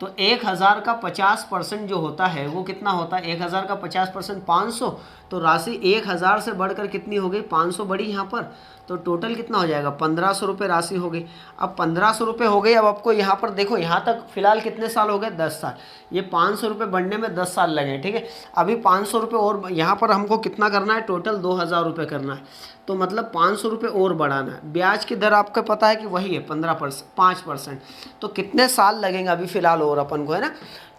तो 1,000 का 50% जो होता है वो कितना होता है, 1,000 का 50% 500, तो राशि 1,000 से बढ़कर कितनी हो गई, 500 बढ़ी यहाँ पर, तो टोटल कितना हो जाएगा, 1,500 रुपये राशि हो गई। अब 1,500 रुपये हो गई। अब आपको यहाँ पर देखो, यहाँ तक फिलहाल कितने साल हो गए, 10 साल। ये 500 रुपये बढ़ने में 10 साल लगे, ठीक है। अभी 500 रुपये और यहाँ पर हमको कितना करना है, टोटल 2,000 रुपये करना है, तो मतलब 500 रुपये और बढ़ाना है। ब्याज की दर आपको पता है कि वही है 5%, तो कितने साल लगेंगे अभी फ़िलहाल और अपन को है ना।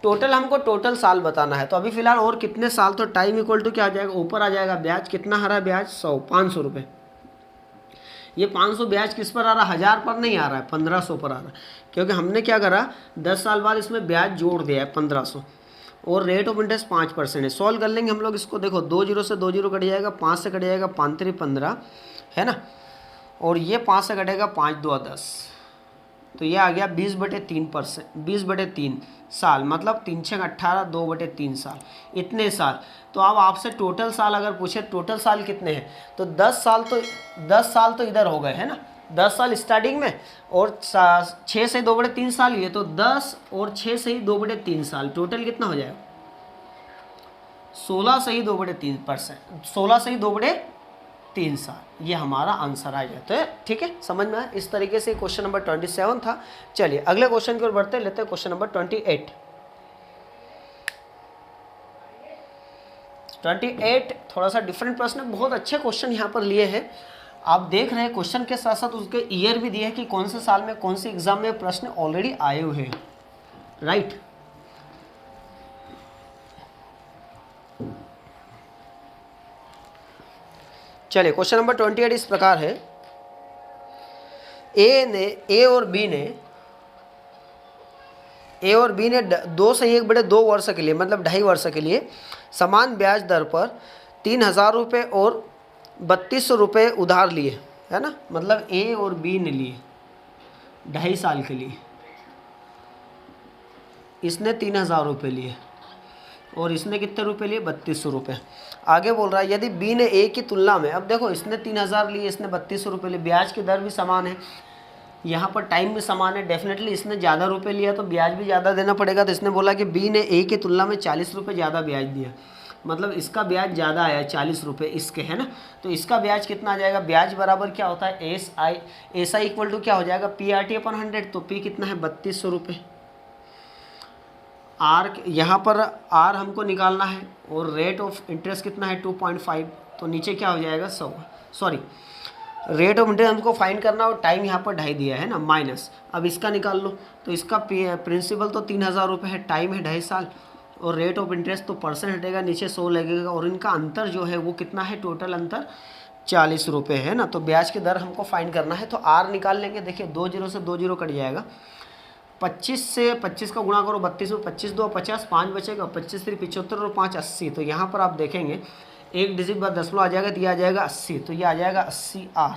टोटल हमको टोटल साल बताना है, तो अभी फ़िलहाल और कितने साल, तो टाइम इक्वल टू क्या आ जाएगा, ऊपर आ जाएगा ब्याज कितना आ रहा है, ब्याज 500 रुपये। ये 500 ब्याज किस पर आ रहा है, 1000 पर नहीं आ रहा है, 1,500 पर आ रहा है, क्योंकि हमने क्या करा, 10 साल बाद इसमें ब्याज जोड़ दिया है 1,500, और रेट ऑफ इंटरेस्ट 5% है। सॉल्व कर लेंगे हम लोग इसको, देखो 2 0 से 2 0 कट जाएगा, 5 से कट जाएगा, 5 3 15 है ना, और ये 5 से कटेगा, 5 2 10, तो ये आ गया 20/3%, 20/3 साल, मतलब 3 6 18, 2/3 साल, इतने साल। तो अब आपसे टोटल साल अगर पूछे, टोटल साल कितने हैं, तो 10 साल तो इधर हो गए है ना, 10 साल स्टार्टिंग में, और 6 से 2/3 साल, ये तो 10 और 6 से ही 2/3 साल, टोटल कितना हो जाएगा, 16 से ही 2/3%, 16 से ही 2/3 साल। ये हमारा आंसर आ जाता है, ठीक है, समझ में आया। इस तरीके से क्वेश्चन नंबर 27 था। चलिए अगले क्वेश्चन की ओर बढ़ते, लेते हैं क्वेश्चन नंबर 28। 28 थोड़ा सा डिफरेंट प्रश्न, बहुत अच्छे क्वेश्चन यहाँ पर लिए हैं। आप देख रहे हैं क्वेश्चन के साथ साथ उसके ईयर भी दिए हैं कि कौन से साल में कौन से एग्जाम में प्रश्न ऑलरेडी आए हुए हैं, राइट। चलिए क्वेश्चन नंबर 28 इस प्रकार है। ए और बी ने 2 से 1/2 वर्ष के लिए, मतलब 2.5 वर्ष के लिए समान ब्याज दर पर 3,000 रुपये और 3,200 रुपये उधार लिए है ना, मतलब ए और बी ने लिए 2.5 साल के लिए, इसने 3,000 रुपये लिए और इसने कितने रुपए लिए, 3,200 रुपये। आगे बोल रहा है यदि बी ने ए की तुलना में, अब देखो इसने 3,000 लिए, इसने 3,200 रुपये लिए, ब्याज की दर भी समान है, यहाँ पर टाइम भी समान है, डेफिनेटली इसने ज़्यादा रुपए लिया तो ब्याज भी ज़्यादा देना पड़ेगा। तो इसने बोला कि बी ने ए की तुलना में 40 रुपये ज़्यादा ब्याज दिया, मतलब इसका ब्याज ज़्यादा आया 40 रुपये इसके, है ना। तो इसका ब्याज कितना आ जाएगा, ब्याज बराबर क्या होता है, एस आई इक्वल टू क्या हो जाएगा, PRT/100, तो पी कितना है 3,200 रुपये। आर यहाँ पर आर हमको निकालना है, और रेट ऑफ इंटरेस्ट कितना है 2.5, तो नीचे क्या हो जाएगा 100, सॉरी रेट ऑफ इंटरेस्ट हमको फाइंड करना, और टाइम यहाँ पर 2.5 दिया है ना, माइनस। अब इसका निकाल लो, तो इसका प्रिंसिपल तो 3,000 रुपये है, टाइम है 2.5 साल, और रेट ऑफ इंटरेस्ट तो परसेंट हटेगा, नीचे 100 लगेगा, और इनका अंतर जो है वो कितना है, टोटल अंतर 40 रुपये है ना। तो ब्याज की दर हमको फाइंड करना है, तो आर निकाल लेंगे। देखिए 2 0 से 2 0 कट जाएगा, 25 से 25 का गुणा करो 32 में, 25 2 50, 5 बचेगा, 25 3 75 और 5 80। तो यहाँ पर आप देखेंगे एक डिजिट बाद दशमलव आ जाएगा तो ये आ जाएगा 80। तो ये आ जाएगा 80R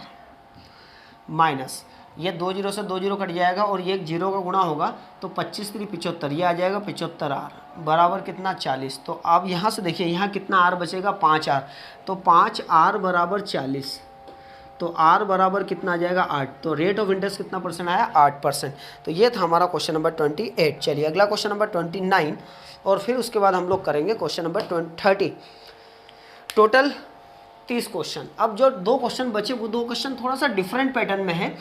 माइनस ये 2 जीरो से 2 जीरो कट जाएगा और ये एक जीरो का गुणा होगा तो 25 3 75, ये आ जाएगा 75R बराबर कितना 40। तो आप यहाँ से देखिए यहाँ कितना R बचेगा 5R, तो 5R बराबर 40। तो R बराबर कितना आ जाएगा 8। तो रेट ऑफ इंटरेस्ट कितना परसेंट आया 8%। तो ये था हमारा क्वेश्चन नंबर 28। चलिए अगला क्वेश्चन नंबर 29 और फिर उसके बाद हम लोग करेंगे क्वेश्चन नंबर 30। Total 30 question. अब जो 2 क्वेश्चन बचे वो 2 क्वेश्चन थोड़ा सा डिफरेंट पैटर्न में है,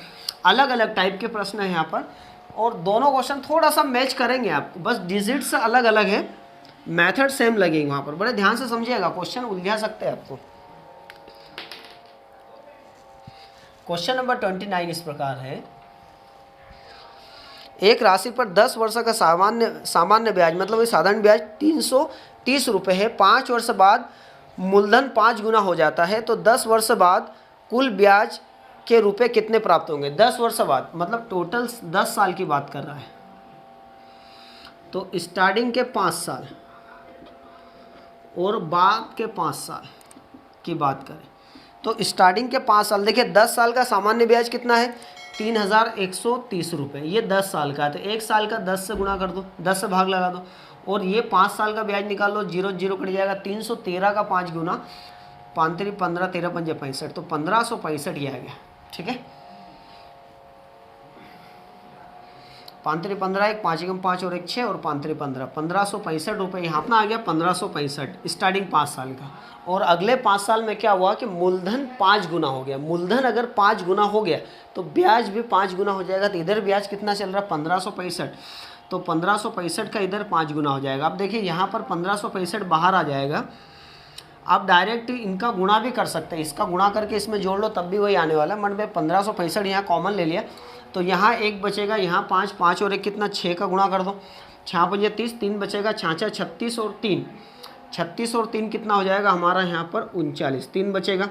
अलग अलग टाइप के प्रश्न है यहाँ पर, और दोनों क्वेश्चन थोड़ा सा मैच करेंगे आप, बस डिजिट्स अलग अलग है, मेथड सेम लगेंगे वहाँ पर। बड़े ध्यान से समझिएगा, क्वेश्चन उलझा सकते हैं आपको। क्वेश्चन नंबर 29 इस प्रकार है, एक राशि पर 10 वर्ष का सामान्य ब्याज मतलब ये साधारण ब्याज 330 रुपये है। 5 वर्ष बाद मूलधन 5 गुना हो जाता है, तो 10 वर्ष बाद कुल ब्याज के रुपए कितने प्राप्त होंगे। 10 वर्ष बाद मतलब टोटल 10 साल की बात कर रहा है। तो स्टार्टिंग के 5 साल और बाद के 5 साल की बात करें तो स्टार्टिंग के 5 साल, देखिए 10 साल का सामान्य ब्याज कितना है 3130 रुपये, ये 10 साल का है। तो 1 साल का 10 से गुणा कर दो, 10 से भाग लगा दो, और ये 5 साल का ब्याज निकाल लो, जीरो जीरो कट जाएगा, 313 का 5 गुना, 5 3 15 13 5 65, तो 1565 ये आ गया। ठीक है, 5 3 15 1 5 1 5 और 1 6 और 5 3 15, 1565 रुपये यहाँ अपना आ गया 1565 स्टार्टिंग 5 साल का। और अगले 5 साल में क्या हुआ कि मूलधन 5 गुना हो गया। मूलधन अगर 5 गुना हो गया तो ब्याज भी 5 गुना हो जाएगा। तो इधर ब्याज कितना चल रहा है 1565, तो 1565 का इधर 5 गुना हो जाएगा। अब देखिए यहाँ पर 1565 बाहर आ जाएगा, आप डायरेक्ट इनका गुणा भी कर सकते हैं, इसका गुणा करके इसमें जोड़ लो तब भी वही आने वाला है। मन में 1565 यहाँ कॉमन ले लिया तो यहाँ 1 बचेगा, यहाँ 5 5 और 1 कितना 6 का गुणा कर दो, 6 5 30, 3 बचेगा, 6 36 और 3 36 और 3 कितना हो जाएगा हमारा यहाँ पर 39, 3 बचेगा,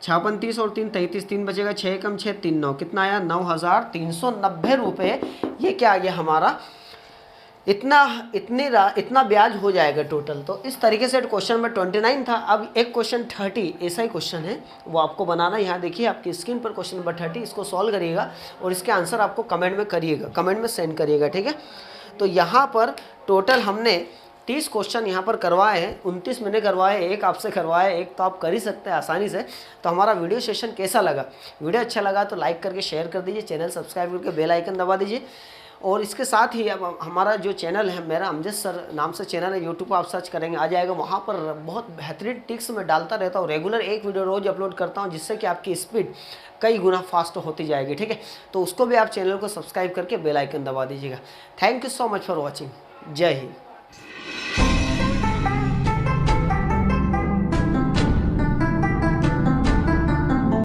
6 35 और 3 33, 3 बचेगा, 6 कम 6 3 9, कितना आया 9390 रुपये। ये क्या आ गया हमारा, इतना ब्याज हो जाएगा टोटल। तो इस तरीके से क्वेश्चन नंबर 29 था। अब एक क्वेश्चन 30 ऐसा ही क्वेश्चन है, वो आपको बनाना, यहाँ देखिए आपकी स्क्रीन पर क्वेश्चन नंबर 30, इसको सॉल्व करिएगा और इसके आंसर आपको कमेंट में करिएगा, कमेंट में सेंड करिएगा। ठीक है, तो यहाँ पर टोटल हमने 30 क्वेश्चन यहाँ पर करवाए हैं, 29 मैंने करवाए, एक आपसे करवाए, एक तो आप कर ही सकते हैं आसानी से। तो हमारा वीडियो सेशन कैसा लगा, वीडियो अच्छा लगा तो लाइक करके शेयर कर दीजिए, चैनल सब्सक्राइब करके बेल आइकन दबा दीजिए। और इसके साथ ही अब हमारा जो चैनल है, मेरा अमजद सर नाम से चैनल है, यूट्यूब पर आप सर्च करेंगे आ जाएगा। वहाँ पर बहुत बेहतरीन टिप्स मैं डालता रहता हूँ, रेगुलर एक वीडियो रोज़ अपलोड करता हूँ, जिससे कि आपकी स्पीड कई गुना फास्ट होती जाएगी। ठीक है, तो उसको भी आप चैनल को सब्सक्राइब करके बेल आइकन दबा दीजिएगा। Thank you so much for watching. जय हिंद।